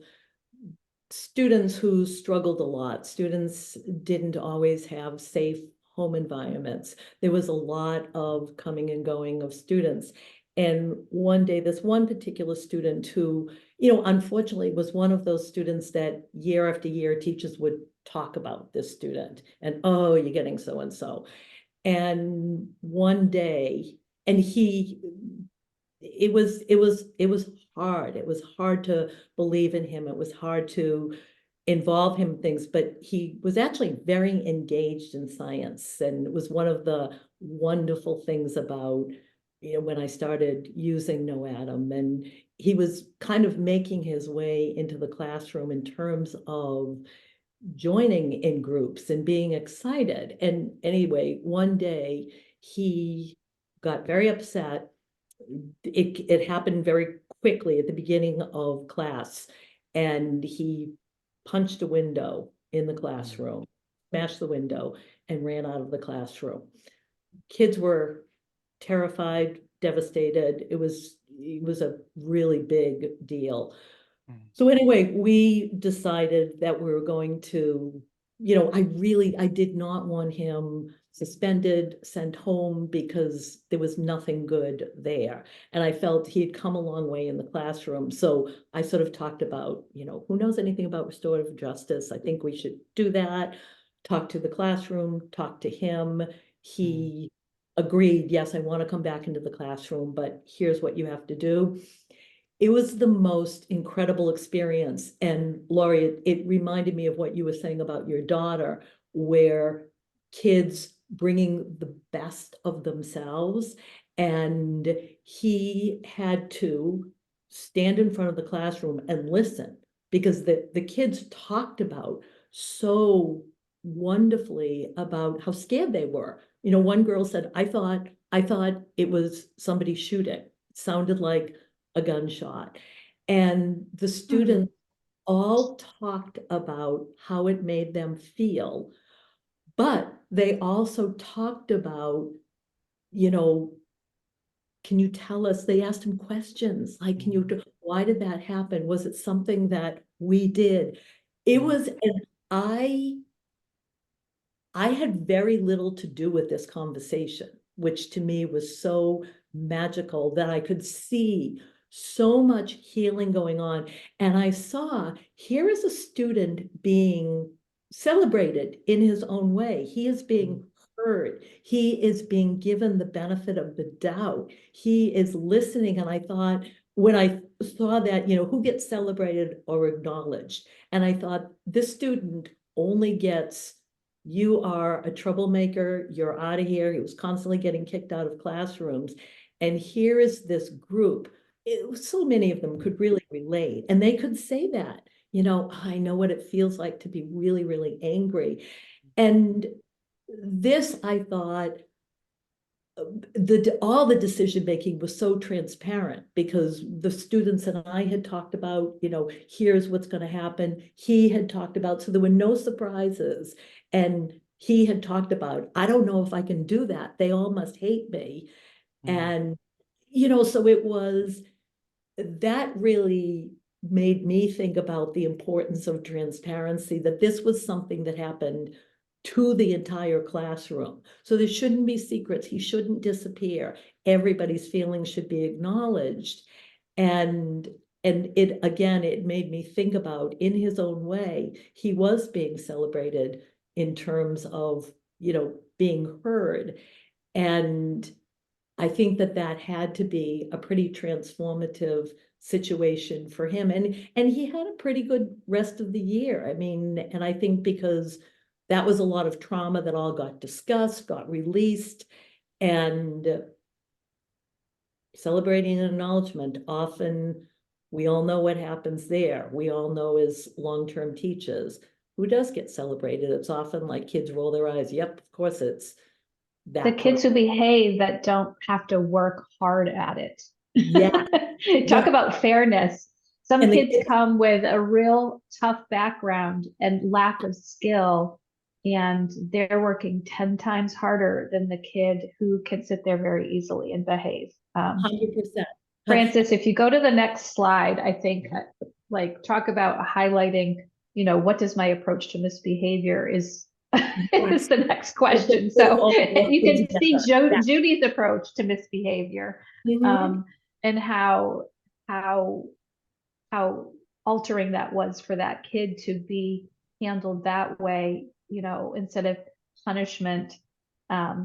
students who struggled a lot. Students didn't always have safe home environments. There was a lot of coming and going of students. And one day, this one particular student who, unfortunately was one of those students that year after year, teachers would talk about this student and, oh, you're getting so-and-so. And one day, and it was hard. It was hard to believe in him. It was hard to involve him in things, but he was actually very engaged in science. And it was one of the wonderful things about, when I started using KnowAtom, and he was kind of making his way into the classroom in terms of joining in groups and being excited. And anyway, one day he got very upset. It happened very quickly at the beginning of class, and he punched a window in the classroom, smashed the window, and ran out of the classroom. Kids were terrified, devastated. It was a really big deal. So anyway, we decided that we were going to, I did not want him suspended, sent home, because there was nothing good there. And I felt he had come a long way in the classroom. So I sort of talked about, who knows anything about restorative justice? I think we should do that. Talk to the classroom, talk to him. He agreed, yes, I want to come back into the classroom, but here's what you have to do. It was the most incredible experience. And Laurie, it reminded me of what you were saying about your daughter, where kids bringing the best of themselves. And he had to stand in front of the classroom and listen, because the kids talked about so wonderfully about how scared they were. One girl said, I thought it was somebody shooting. It sounded like a gunshot. And the students all talked about how it made them feel, but they also talked about, can you tell us, they asked him questions like, why did that happen? Was it something that we did? It was, and I had very little to do with this conversation, which to me was so magical, that I could see so much healing going on. And I saw, here is a student being celebrated in his own way. He is being heard. He is being given the benefit of the doubt. He is listening. And I thought, when I saw that, who gets celebrated or acknowledged? And I thought, this student only gets, you are a troublemaker, you're out of here. He was constantly getting kicked out of classrooms. And here is this group. So many of them could really relate. And they could say that, I know what it feels like to be really, really angry. And this, I thought, all the decision making was so transparent, because the students and I had talked about, here's what's going to happen. He had talked about, so there were no surprises. And he had talked about, I don't know if I can do that. They all must hate me. And, so it was, that really made me think about the importance of transparency, that this was something that happened to the entire classroom. So there shouldn't be secrets. He shouldn't disappear. Everybody's feelings should be acknowledged. And it, again, it made me think about, in his own way, he was being celebrated in terms of, being heard. And I think that had to be a pretty transformative situation for him. And he had a pretty good rest of the year. I mean, and I think because that was a lot of trauma that all got discussed, got released, and celebrating an acknowledgement. Often we all know what happens there. We all know, as long-term teachers, who does get celebrated. It's often like kids roll their eyes. Yep, of course it's that The kids who behave, that don't have to work hard at it. Yeah. Talk about fairness. Some And kids come with a real tough background and lack of skill, and they're working 10 times harder than the kid who can sit there very easily and behave. 100%. Francis, if you go to the next slide, I think, like, talk about highlighting, what does my approach to misbehavior is is the next question. So you can see Judy's approach to misbehavior, and how altering that was for that kid to be handled that way, instead of punishment,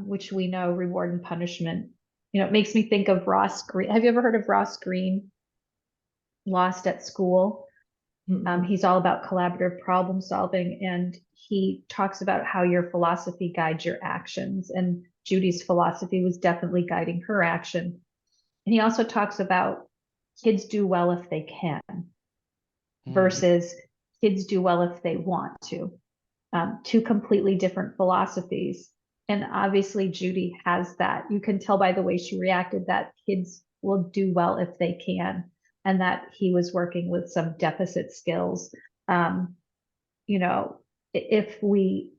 which we know reward and punishment. It makes me think of Ross Green. Have you ever heard of Ross Green? Lost at School. He's all about collaborative problem solving, and he talks about how your philosophy guides your actions, and Judy's philosophy was definitely guiding her action. And he also talks about kids do well if they can versus kids do well if they want to. two completely different philosophies. And obviously, Judy has that. You can tell by the way she reacted that kids will do well if they can, and that he was working with some deficit skills. You know, if we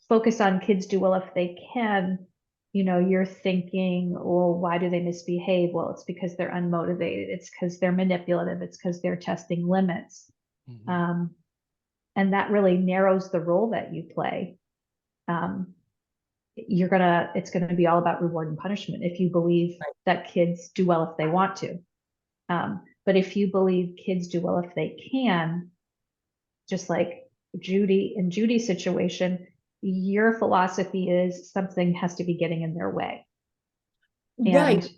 focus on kids do well if they can, you know, you're thinking, well, why do they misbehave? Well, it's because they're unmotivated. It's because they're manipulative. It's because they're testing limits. Mhm. And that really narrows the role that you play. It's gonna be all about reward and punishment if you believe that kids do well if they want to. But if you believe kids do well if they can, just like in Judy's situation, your philosophy is something has to be getting in their way. Right. And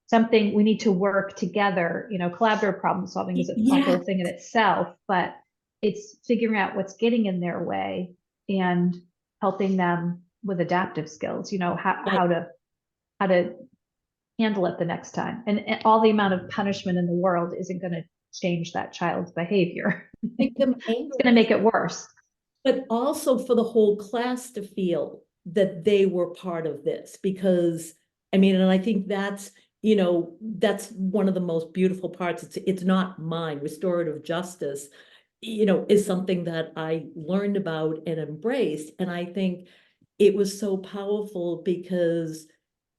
something we need to work together, you know, collaborative problem solving is a Yeah. whole thing in itself, but it's figuring out what's getting in their way and helping them with adaptive skills, you know, how to handle it the next time. And all the amount of punishment in the world isn't going to change that child's behavior. Make them It's going to make it worse. But also for the whole class to feel that they were part of this, because I mean, and I think that's, you know, that's one of the most beautiful parts. It's not mine. Restorative justice, you know, is something that I learned about and embraced. And I think it was so powerful because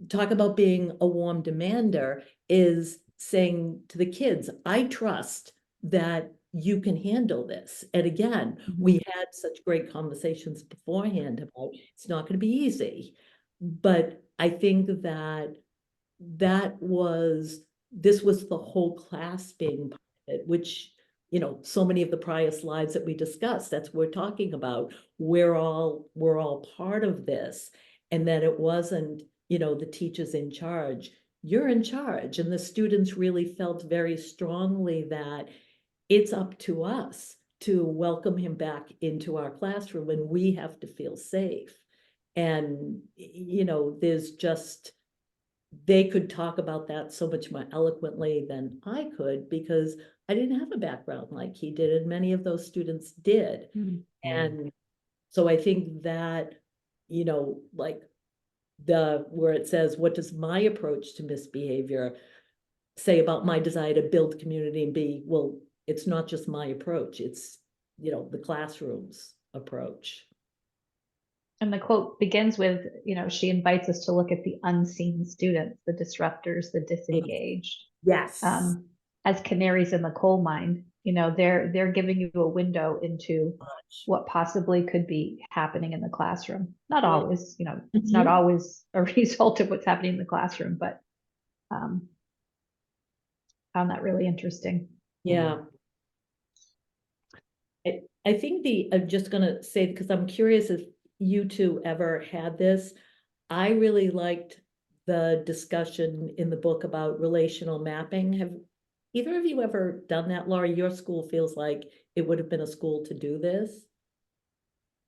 talk about being a warm demander is saying to the kids, I trust that you can handle this. And again, we had such great conversations beforehand about it's not going to be easy. But I think that this was the whole class being part of it, which, you know, so many of the prior slides that we discussed, that's what we're talking about. We're all part of this. And that it wasn't, you know, the teachers in charge. You're in charge. And the students really felt very strongly that it's up to us to welcome him back into our classroom, and we have to feel safe. And, you know, they could talk about that so much more eloquently than I could, because I didn't have a background like he did, and many of those students did. And so I think that, you know, like where it says, what does my approach to misbehavior say about my desire to build community and be, well, it's not just my approach, it's, you know, the classroom's approach. And the quote begins with, you know, she invites us to look at the unseen students, the disruptors, the disengaged. Yes. As canaries in the coal mine, you know, they're giving you a window into what possibly could be happening in the classroom. Not always, you know, it's not always a result of what's happening in the classroom, but found that really interesting. Yeah. I think I'm just gonna say, because I'm curious if you two ever had this. I really liked the discussion in the book about relational mapping. Have either of you ever done that, Laura? Your school feels like it would have been a school to do this.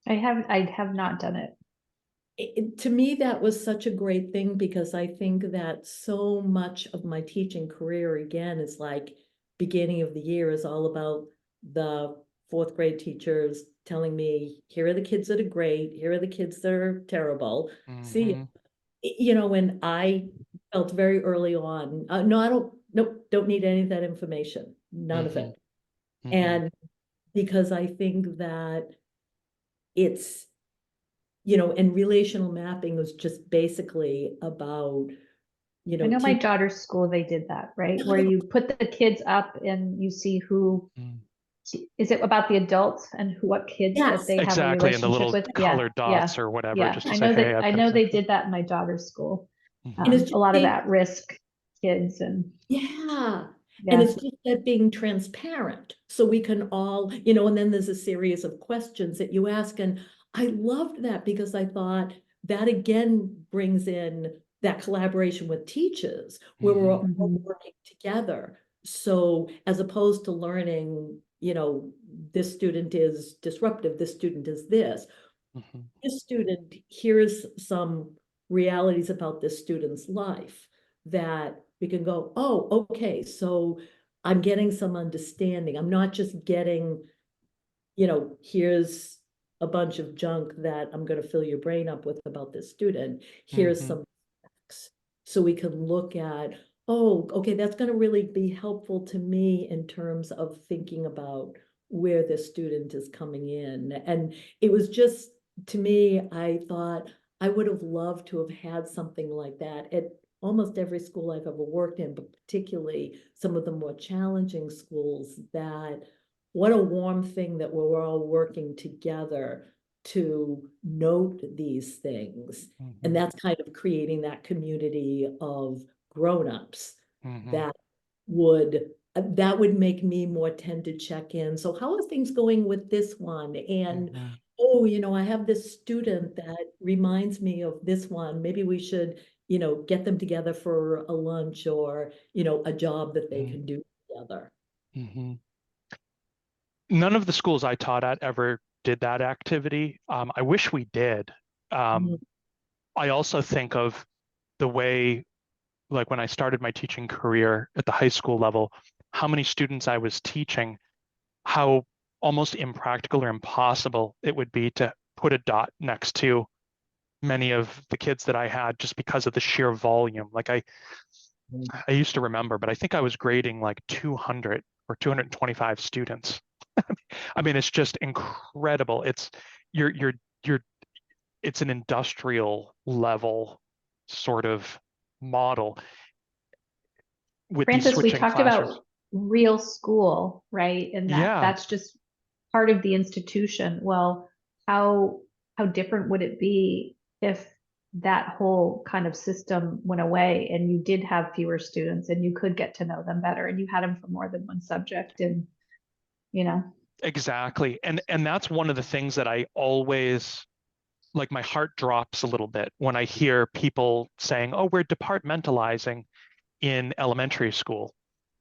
I have not done it. To me, that was such a great thing, because I think that so much of my teaching career, again, is like beginning of the year is all about the fourth grade teachers telling me, here are the kids that are great, here are the kids that are terrible. See, you know, when I felt very early on, no, don't need any of that information, none of it. And because I think that it's, you know, and relational mapping was just basically about, you know, I know my daughter's school, they did that, right? Where you put the kids up and you see who, is it about the adults and what kids that they have a exactly, and the relationship little with? colored dots Yeah. or whatever, Yeah, just to I say, know hey, that I've I been know they affected. did that in my daughter's school. And it's A lot of at-risk kids and yeah. Yeah. And it's just that being transparent, so we can all, you know, and then there's a series of questions that you ask. And I loved that, because I thought that again brings in that collaboration with teachers where we're all working together. So as opposed to learning, you know, this student is disruptive, this student is this. This student, here's some realities about this student's life that we can go, oh, okay, so I'm getting some understanding. I'm not just getting, you know, here's a bunch of junk that I'm going to fill your brain up with about this student. Here's some facts. So we can look at, oh, okay, that's going to really be helpful to me in terms of thinking about where this student is coming in. And it was just, to me, I thought I would have loved to have had something like that at almost every school I've ever worked in, but particularly some of the more challenging schools. That what a warm thing that we're all working together to note these things. And that's kind of creating that community of grown-ups that would make me more tend to check in. So how are things going with this one? And oh, I have this student that reminds me of this one. Maybe we should, get them together for a lunch or, a job that they can do together. None of the schools I taught at ever did that activity. I wish we did. I also think of the way, like when I started my teaching career at the high school level, how many students I was teaching, how almost impractical or impossible it would be to put a dot next to many of the kids that I had just because of the sheer volume. Like I used to remember, but I think I was grading like 200 or 225 students. I mean, it's just incredible. It's it's an industrial level sort of model with these Francis, we switching talked classrooms. about real school, right? And Yeah, that's just part of the institution. Well, how different would it be if that whole kind of system went away and you did have fewer students and you could get to know them better and you had them for more than one subject, and exactly. And that's one of the things that I always, like, my heart drops a little bit when I hear people saying, oh, we're departmentalizing in elementary school,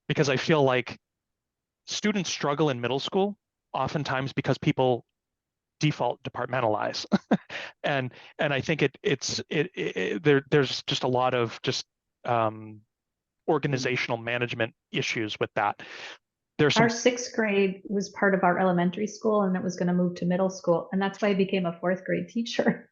because I feel like students struggle in middle school oftentimes because people default departmentalize. and I think there's just a lot of just organizational management issues with that. There's our some 6th grade was part of our elementary school and it was going to move to middle school. And that's why I became a 4th grade teacher.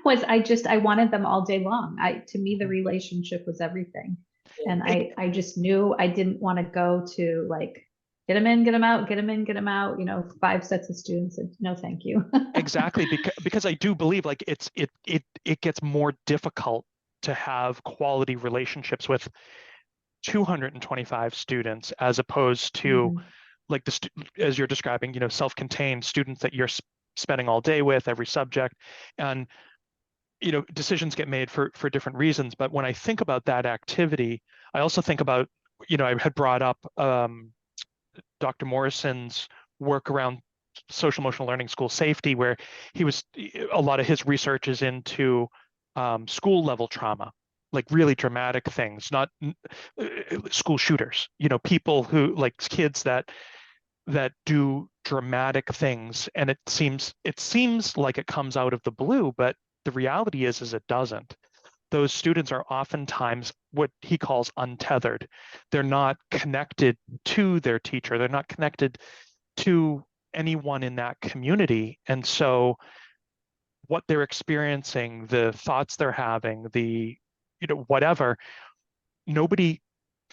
Was I wanted them all day long. To me, the relationship was everything. And I just knew I didn't want to go to like, get them in, get them out, get them in, get them out, 5 sets of students. And no, thank you. exactly, because I do believe like it gets more difficult to have quality relationships with 225 students as opposed to like as you're describing, self-contained students that you're spending all day with every subject. And decisions get made for different reasons. But when I think about that activity, I also think about, I had brought up Dr. Morrison's work around social emotional learning school safety, where a lot of his research is into school level trauma, like really dramatic things, not school shooters, people who, like, kids that do dramatic things. And it seems like it comes out of the blue, but the reality is it doesn't. Those students are oftentimes what he calls untethered. They're not connected to their teacher. They're not connected to anyone in that community. And so what they're experiencing, the thoughts they're having, the, whatever, nobody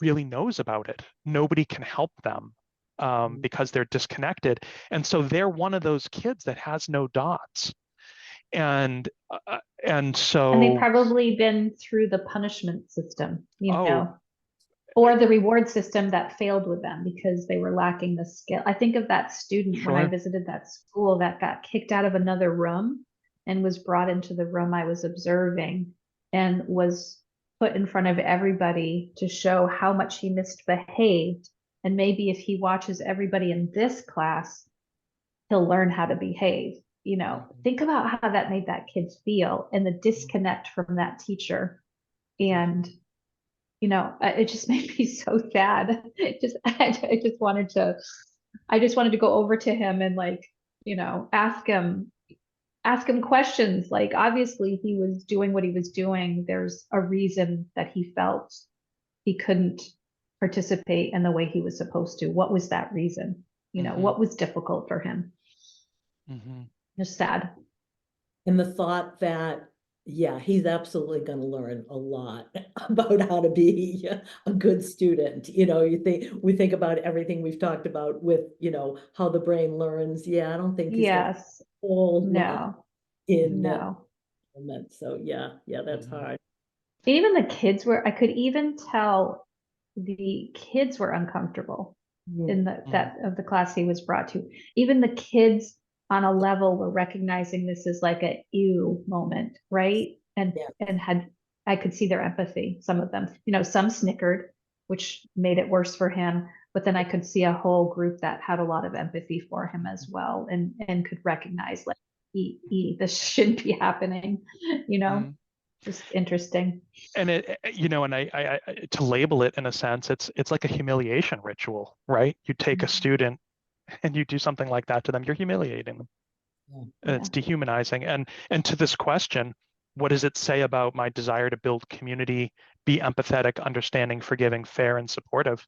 really knows about it. Nobody can help them because they're disconnected. And so they're one of those kids that has no dots. And so, and they've probably been through the punishment system, oh, or the reward system that failed with them because they were lacking the skill. I think of that student when I visited that school that got kicked out of another room and was brought into the room I was observing and was put in front of everybody to show how much he misbehaved. And maybe if he watches everybody in this class, he'll learn how to behave. Think about how that made that kid feel and the disconnect from that teacher. And it just made me so sad. I just wanted to go over to him and, like, ask him questions. Like, obviously he was doing what he was doing. There's a reason that he felt he couldn't participate in the way he was supposed to. What was that reason? What was difficult for him? Just sad. And the thought that, yeah, he's absolutely going to learn a lot about how to be a good student. You know, we think about everything we've talked about with, you know, how the brain learns. Yeah, I don't think he's going to Yes. a whole lot No. in No. moment. So yeah, that's hard. Even the kids were, I could even tell the kids were uncomfortable in that of the class he was brought to. Even the kids on a level were recognizing this as like a ew moment, right? Yeah. And had, I could see their empathy, some of them, you know, some snickered, which made it worse for him. But then I could see a whole group that had a lot of empathy for him as well, and could recognize like, this shouldn't be happening, you know, just interesting. And it, you know, and I to label it in a sense, it's like a humiliation ritual, right? You take a student and you do something like that to them, you're humiliating them. And it's dehumanizing. And to this question, what does it say about my desire to build community, be empathetic, understanding, forgiving, fair, and supportive?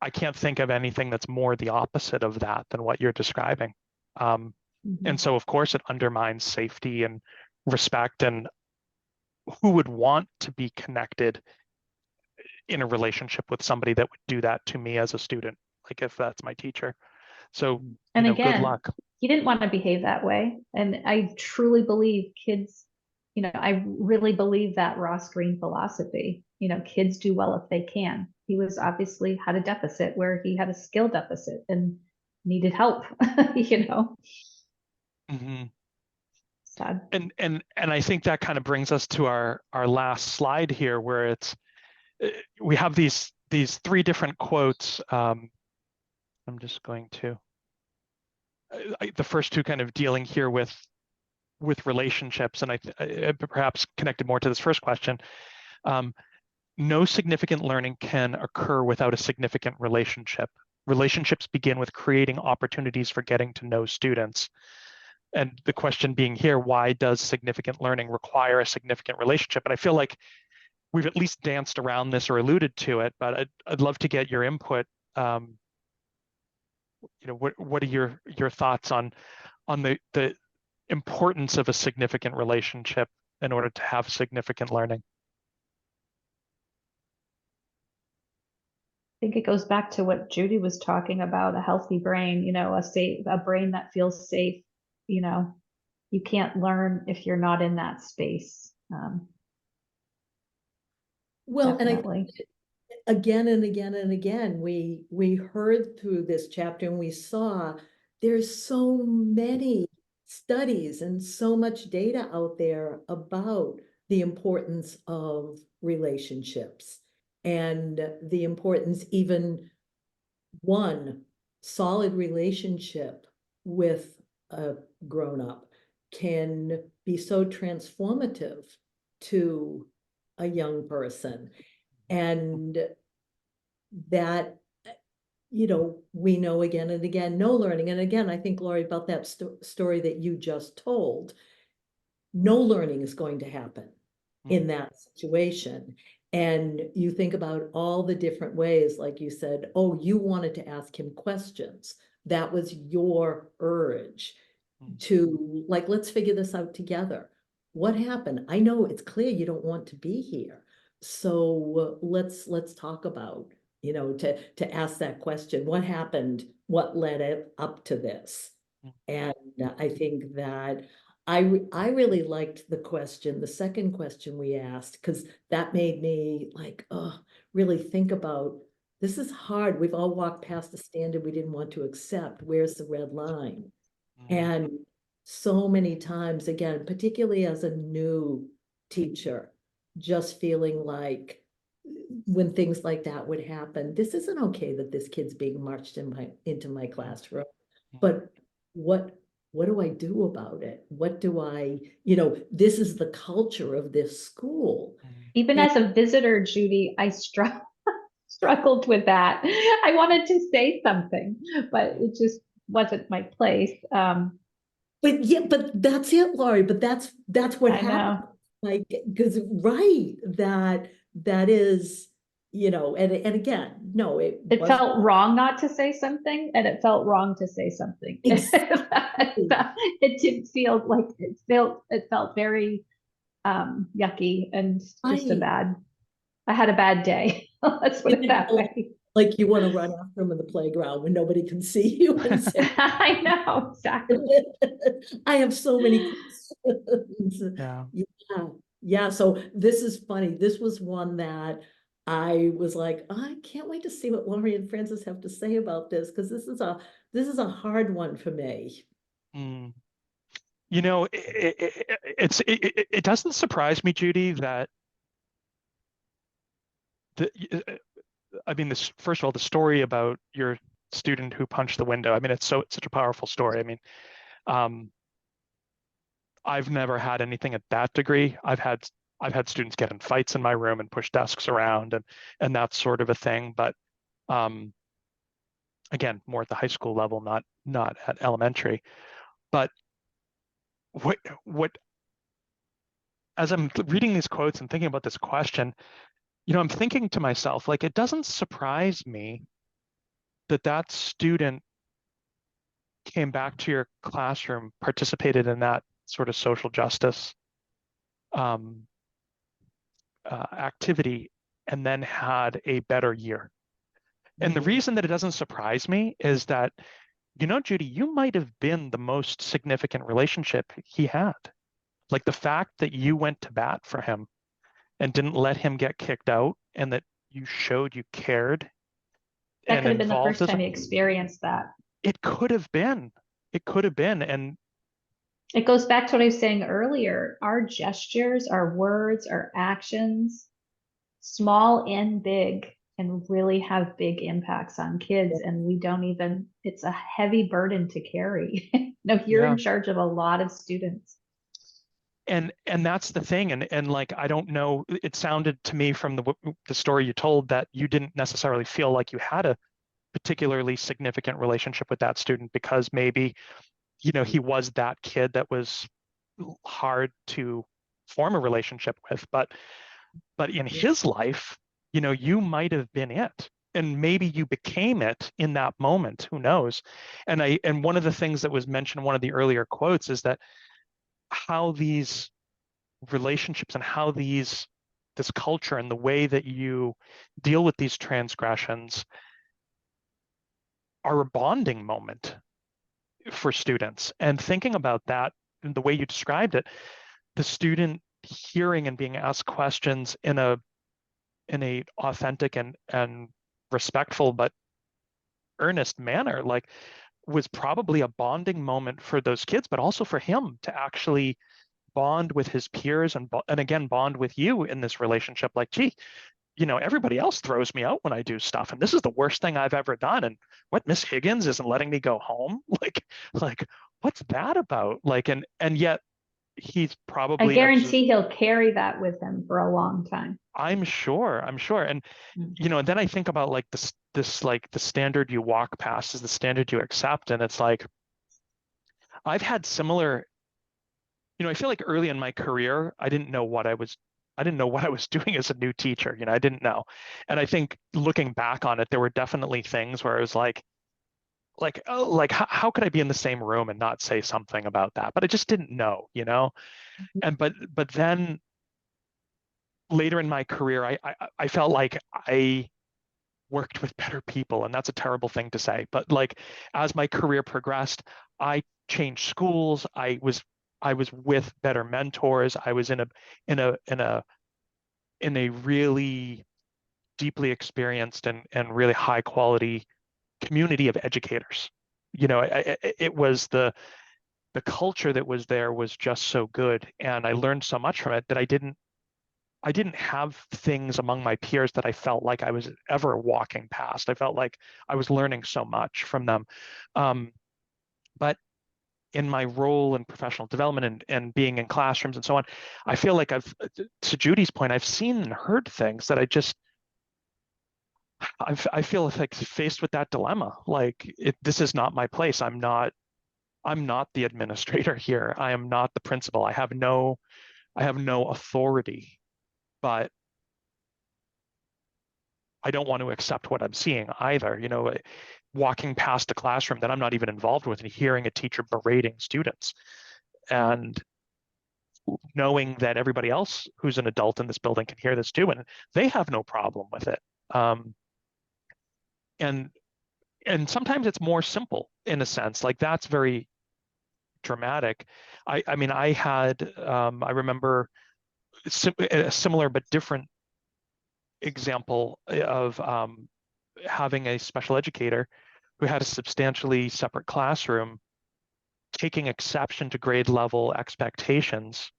I can't think of anything that's more the opposite of that than what you're describing. And so, of course, it undermines safety and respect. And who would want to be connected in a relationship with somebody that would do that to me as a student, like if that's my teacher? So, And good again, luck. he didn't want to behave that way. And I truly believe kids, you know, I really believe that Ross Green philosophy, you know, kids do well if they can. He was obviously had a deficit where he had a skill deficit and needed help, you know. Sad. And I think that kind of brings us to our last slide here, where it's we have these three different quotes. I'm just going to the first two kind of dealing here with relationships, and I perhaps connected more to this first question. No significant learning can occur without a significant relationship. Relationships begin with creating opportunities for getting to know students. And the question being here, why does significant learning require a significant relationship? And I feel like we've at least danced around this or alluded to it, but I'd love to get your input. What are your thoughts on the importance of a significant relationship in order to have significant learning? I think it goes back to what Judy was talking about, a healthy brain, you know, a brain that feels safe, you know, you can't learn if you're not in that space. Well, Definitely. and again and again and again, we heard through this chapter and we saw there's so many studies and so much data out there about the importance of relationships and the importance, even one solid relationship with a grown-up can be so transformative to a young person. And that, you know, we know again and again, no learning. And again, I think, Laurie, about that story that you just told, no learning is going to happen in that situation. And you think about all the different ways, like you said, oh, you wanted to ask him questions. That was your urge to, like, let's figure this out together. What happened? I know it's clear you don't want to be here. So let's talk about, you know, to ask that question. What happened? What led it up to this? And I think that I really liked the question, the second question we asked, because that made me like, oh, really think about, this is hard. We've all walked past the standard we didn't want to accept. Where's the red line? And so many times, again, particularly as a new teacher, just feeling like when things like that would happen, this isn't okay that this kid's being marched into my classroom, but what do I do about it? What do I, you know, this is the culture of this school. Even as a visitor, Judy, I struggled with that. I wanted to say something, but it just wasn't my place. But yeah, but that's it, Laurie. But that's what I happened. know. Like, because right, that is, and again, no, it It wasn't felt wrong not to say something, and it felt wrong to say something. exactly. It didn't feel like it felt very yucky and just Right. I had a bad day. Let's put Did it it that feel way. like you want to run after him in the playground when nobody can see you and say, I know, exactly. I have so many questions. Yeah. Yeah. Yeah. So this is funny. This was one that I was like, I can't wait to see what Laurie and Francis have to say about this, because this is a hard one for me. Mm. It doesn't surprise me, Judy, that I mean, this first of all, the story about your student who punched the window. I mean, it's such a powerful story. I mean, um, I've never had anything at that degree. I've had students get in fights in my room and push desks around and that sort of a thing. But um, again, more at the high school level, not at elementary. But what what as I'm reading these quotes and thinking about this question, I'm thinking to myself, like, it doesn't surprise me that that student came back to your classroom, participated in that sort of social justice um, activity, and then had a better year. And the Mhm. reason that it doesn't surprise me is that, Judy, you might have been the most significant relationship he had. Like the fact that you went to bat for him and didn't let him get kicked out and that you showed you cared That and could have been the involved first as time you experienced that. it could have been. It could have been. And It goes back to what I was saying earlier. Our gestures, our words, our actions, small and big, can really have big impacts on kids. And we don't even, it's a heavy burden to carry. No, you're yeah. in charge of a lot of students. And that's the thing. And like, I don't know, it sounded to me from the story you told that you didn't necessarily feel like you had a particularly significant relationship with that student because maybe, he was that kid that was hard to form a relationship with. But in his life, you might have been it. And maybe you became it in that moment. Who knows? And one of the things that was mentioned in one of the earlier quotes is that how these relationships and how this culture and the way that you deal with these transgressions are a bonding moment for students. And thinking about that and the way you described it, the student hearing and being asked questions in a authentic and respectful but earnest manner, like, was probably a bonding moment for those kids, but also for him to actually bond with his peers and again bond with you in this relationship. Like, gee, everybody else throws me out when I do stuff, and this is the worst thing I've ever done. And what, Miss Higgins isn't letting me go home? Like, what's that about? Like, and yet he's I probably guarantee he'll carry that with him for a long time. I'm sure. And Mm. and then I think about like this like the standard you walk past is the standard you accept. And it's like I've had similar, I feel like early in my career, I didn't know what I was doing as a new teacher. I didn't know. And I think looking back on it, there were definitely things where I was like, oh, like how could I be in the same room and not say something about that? But I just didn't know. And but then later in my career, I felt like I worked with better people, and that's a terrible thing to say. But like as my career progressed, I changed schools. I was with better mentors. I was in a really deeply experienced and really high quality community of educators. It was the culture that was there was just so good, and I learned so much from it that I didn't have things among my peers that I felt like I was ever walking past. I felt like I was learning so much from them. Um, but in my role in professional development and being in classrooms and so on, I feel like to Judy's point, I've seen and heard things that I feel like faced with that dilemma. Like this is not my place. I'm not the administrator here. I am not the principal. I have no authority. But I don't want to accept what I'm seeing either. You know, walking past a classroom that I'm not even involved with and hearing a teacher berating students, and knowing that everybody else who's an adult in this building can hear this too, and they have no problem with it. And sometimes it's more simple in a sense, like that's very dramatic. I mean, I had I remember a similar but different example of having a special educator who had a substantially separate classroom taking exception to grade level expectations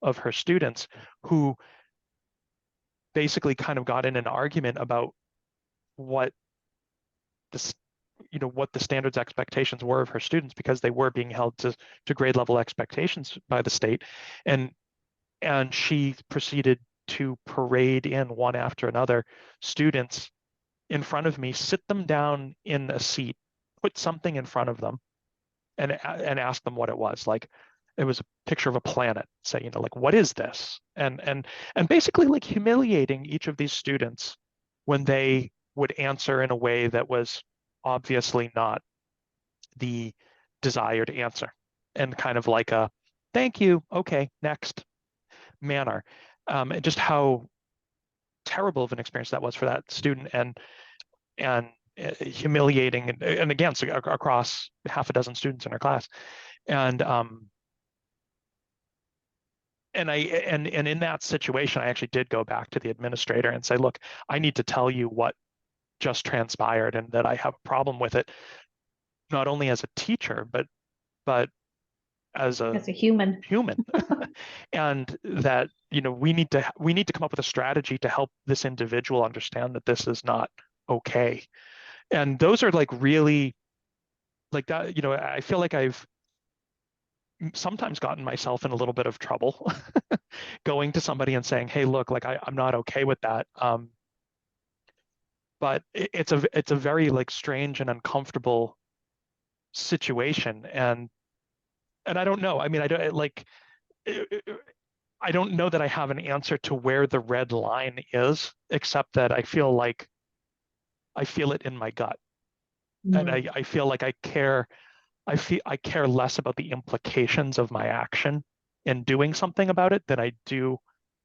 of her students, who basically kind of got in an argument about what the what the standards expectations were of her students, because they were being held to grade level expectations by the state. And she proceeded to parade in one after another students in front of me, sit them down in a seat, put something in front of them, and ask them what it was. Like, it was a picture of a planet, say, you know, like, what is this? And basically like humiliating each of these students when they would answer in a way that was obviously not the desired answer, and kind of like a thank you, okay, next manner. And just how terrible of an experience that was for that student, and humiliating, and again, so across half a dozen students in our class. And and in that situation, I actually did go back to the administrator and say, look, I need to tell you what just transpired, and that I have a problem with it, not only as a teacher, but as a human. And that, you know, we need to come up with a strategy to help this individual understand that this is not okay. And those are like really like that, you know, I feel like I've sometimes gotten myself in a little bit of trouble going to somebody and saying, hey, look, like I'm not okay with that. But it's a very like strange and uncomfortable situation. And I don't know. I mean, I don't like I don't know that I have an answer to where the red line is, except that I feel like I feel it in my gut. And I feel like I care less about the implications of my action in doing something about it than I do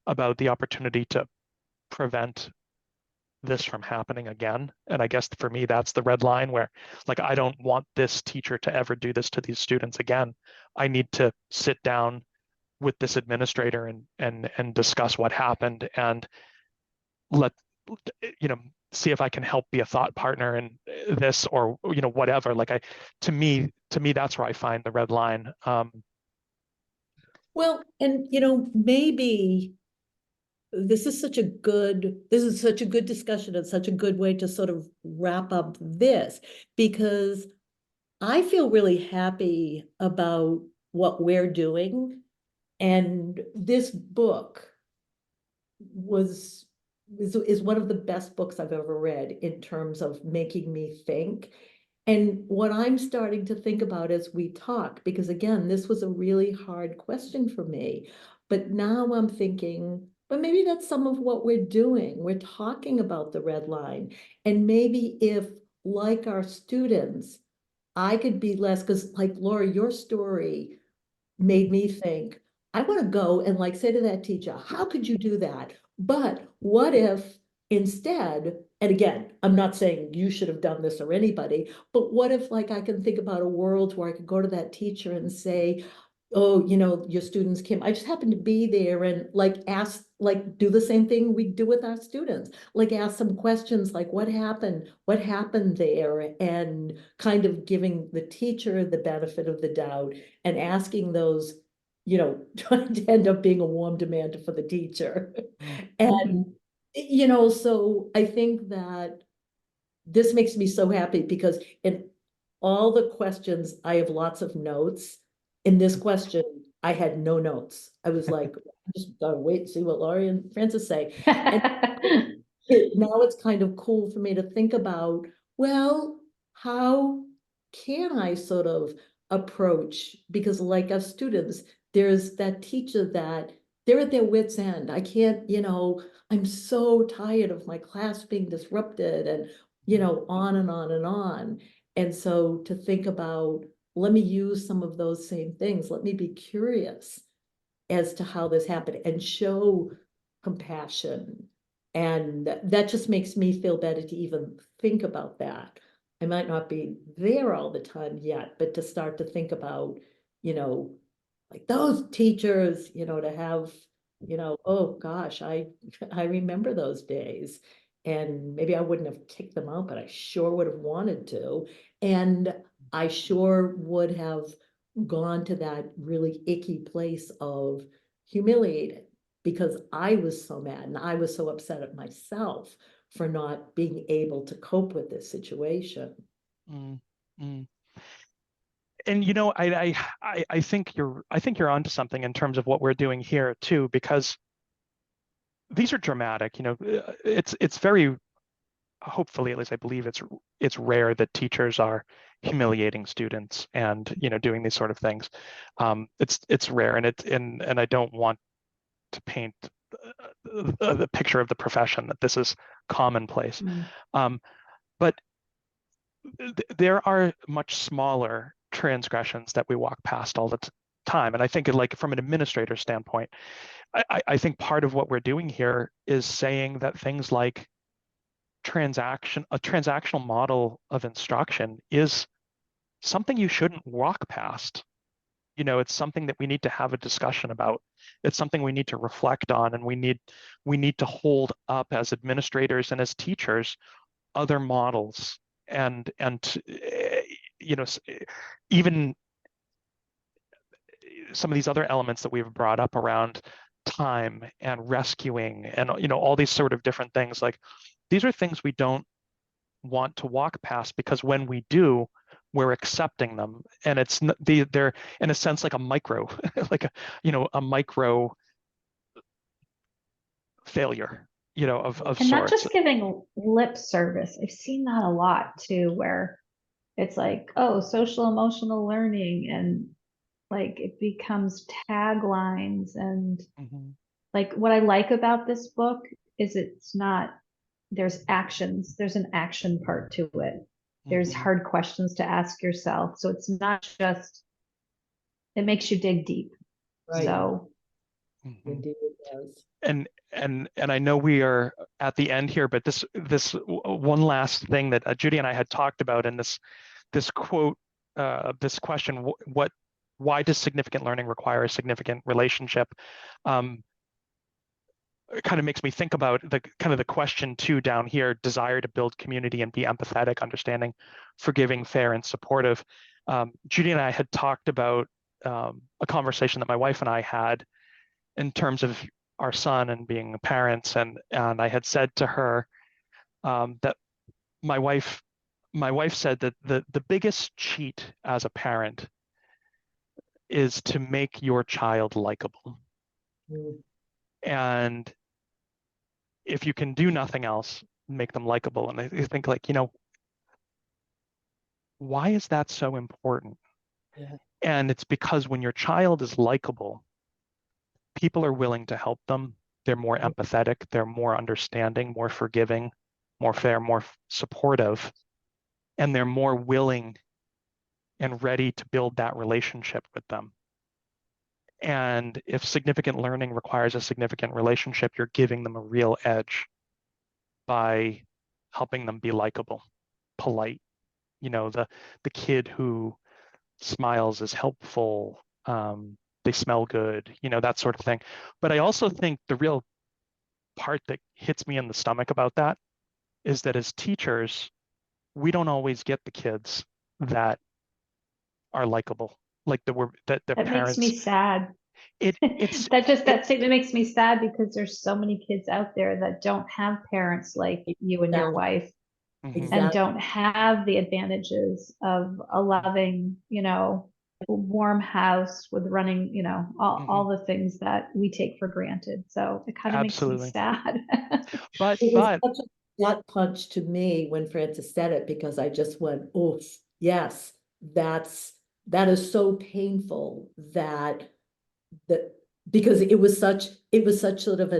about the opportunity to prevent this from happening again. And I guess for me, that's the red line, where like, I don't want this teacher to ever do this to these students again. I need to sit down with this administrator and discuss what happened, and let, you know, see if I can help be a thought partner in this, or, you know, whatever. Like, to me, that's where I find the red line. Well, and you know, maybe this is such a good discussion, and such a good way to sort of wrap up this, because I feel really happy about what we're doing. And this book is one of the best books I've ever read in terms of making me think. And what I'm starting to think about as we talk, because again, this was a really hard question for me, but now I'm thinking, but maybe that's some of what we're doing. We're talking about the red line. And maybe if, like our students, I could be less, because like Laura, your story made me think, I want to go and like say to that teacher, how could you do that? But what if instead, and again, I'm not saying you should have done this or anybody, but what if like I can think about a world where I could go to that teacher and say, oh, you know, your students came, I just happened to be there, and like ask, like do the same thing we do with our students, like ask some questions like what happened there, and kind of giving the teacher the benefit of the doubt, and asking those, you know, trying to end up being a warm demand for the teacher. And, you know, so I think that this makes me so happy, because in all the questions, I have lots of notes. In this question, I had no notes. I was like, just gotta wait and see what Laurie and Francis say. And now it's kind of cool for me to think about, well, how can I sort of approach, because like us students, there's that teacher that they're at their wits' end. I can't, I'm so tired of my class being disrupted and, on and on and on. And so to think about, let me use some of those same things. Let me be curious as to how this happened and show compassion. And that just makes me feel better to even think about that. I might not be there all the time yet, but to start to think about, like those teachers, to have, oh gosh, I remember those days. And maybe I wouldn't have kicked them out, but I sure would have wanted to. And I sure would have gone to that really icky place of humiliated because I was so mad and I was so upset at myself for not being able to cope with this situation. Mm, mm. And I think you're onto something in terms of what we're doing here too, because these are dramatic. It's very, hopefully, at least I believe it's rare that teachers are humiliating students and doing these sort of things. It's rare, and I don't want to paint the picture of the profession that this is commonplace. But there are much smaller transgressions that we walk past all the time. And I think like from an administrator standpoint, I think part of what we're doing here is saying that things like a transactional model of instruction is something you shouldn't walk past. It's something that we need to have a discussion about. It's something we need to reflect on, and we need to hold up as administrators and as teachers other models and even some of these other elements that we've brought up around time and rescuing and all these sort of different things. Like these are things we don't want to walk past, because when we do, we're accepting them, and they're in a sense like a micro like a micro failure of And sorts. not just giving lip service. I've seen that a lot too, where it's like, oh, social emotional learning, and like it becomes taglines. And like what I like about this book is it's not, there's actions, there's an action part to it. There's hard questions to ask yourself. So it's not just, it makes you dig deep. Right. So Indeed it does. and I know we are at the end here, but this one last thing that Judy and I had talked about in this quote, this question, why does significant learning require a significant relationship? It kind of makes me think about the question too down here: desire to build community and be empathetic, understanding, forgiving, fair, and supportive. Judy and I had talked about a conversation that my wife and I had in terms of our son and being parents, and I had said to her that my wife said that the biggest cheat as a parent is to make your child likable. And if you can do nothing else, make them likable. And I think like, why is that so important? Yeah. And it's because when your child is likable, people are willing to help them. They're more empathetic, they're more understanding, more forgiving, more fair, more supportive, and they're more willing and ready to build that relationship with them. And if significant learning requires a significant relationship, you're giving them a real edge by helping them be likable, polite. The kid who smiles is helpful, they smell good, that sort of thing. But I also think the real part that hits me in the stomach about that is that as teachers, we don't always get the kids that are likable, like that their that parents. makes me sad. It's that statement makes me sad, because there's so many kids out there that don't have parents like you and your wife, and don't have the advantages of a loving, warm house with running, all the things that we take for granted. So it kind of makes me sad. But It was such a gut punch to me when Frances said it, because I just went, oh yes, that is so painful that because it was such sort of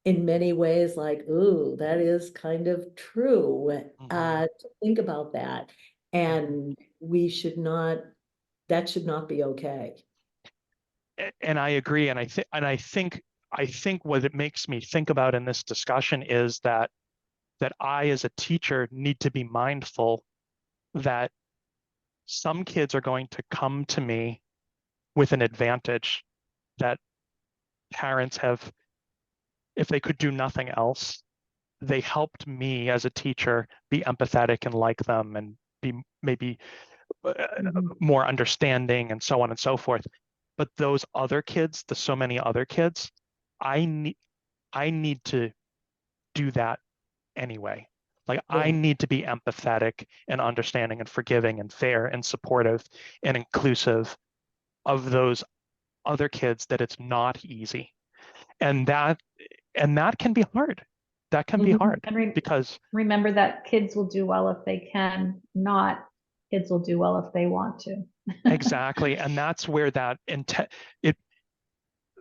in many ways like, ooh, that is kind of true, to think about that. And that should not be okay. And I agree. And I think what it makes me think about in this discussion is that I, as a teacher, need to be mindful that some kids are going to come to me with an advantage that parents have, if they could do nothing else, they helped me as a teacher be empathetic and like them and be maybe more understanding and so on and so forth. But those other kids, the so many other kids, I need to do that anyway. Like I need to be empathetic and understanding and forgiving and fair and supportive and inclusive of those other kids that it's not easy. And that can be hard. That can be hard And because remember that kids will do well if they can, not kids will do well if they want to. exactly. And that's where that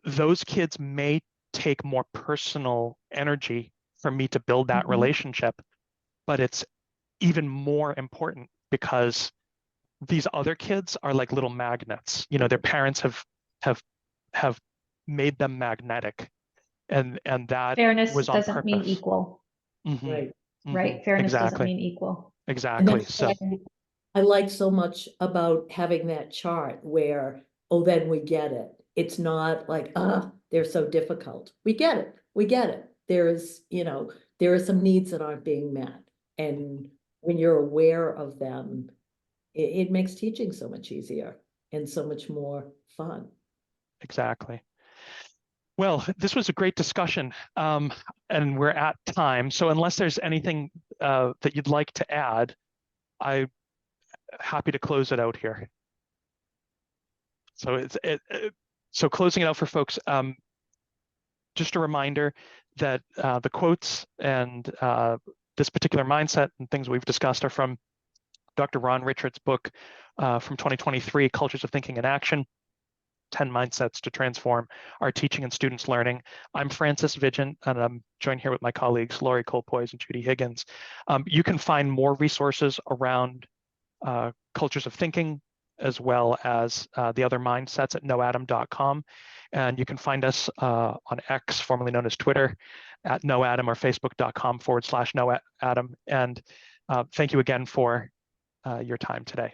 those kids may take more personal energy for me to build that relationship, but it's even more important because these other kids are like little magnets. You know, their parents have made them magnetic, and that Fairness was on doesn't mean purpose. equal, Right. right? Fairness doesn't Exactly. mean equal. And Exactly. that's So what I like so much about having that chart where, oh, then we get it. It's not like, they're so difficult. We get it. We get it. There are some needs that aren't being met. And when you're aware of them, it makes teaching so much easier and so much more fun. exactly. Well, this was a great discussion, and we're at time. So unless there's anything that you'd like to add, I'm happy to close it out here. So so closing it out for folks. Just a reminder that the quotes and this particular mindset and things we've discussed are from Dr. Ron Richards' book from 2023, Cultures of Thinking and Action, 10 Mindsets to Transform Our Teaching and Students' Learning. I'm Francis Vigent, and I'm joined here with my colleagues, Laurie Colpoys and Judy Higgins. You can find more resources around cultures of thinking, as well as the other mindsets at KnowAtom.com. And you can find us on X, formerly known as Twitter, at KnowAtom or Facebook.com/KnowAtom. And thank you again for your time today.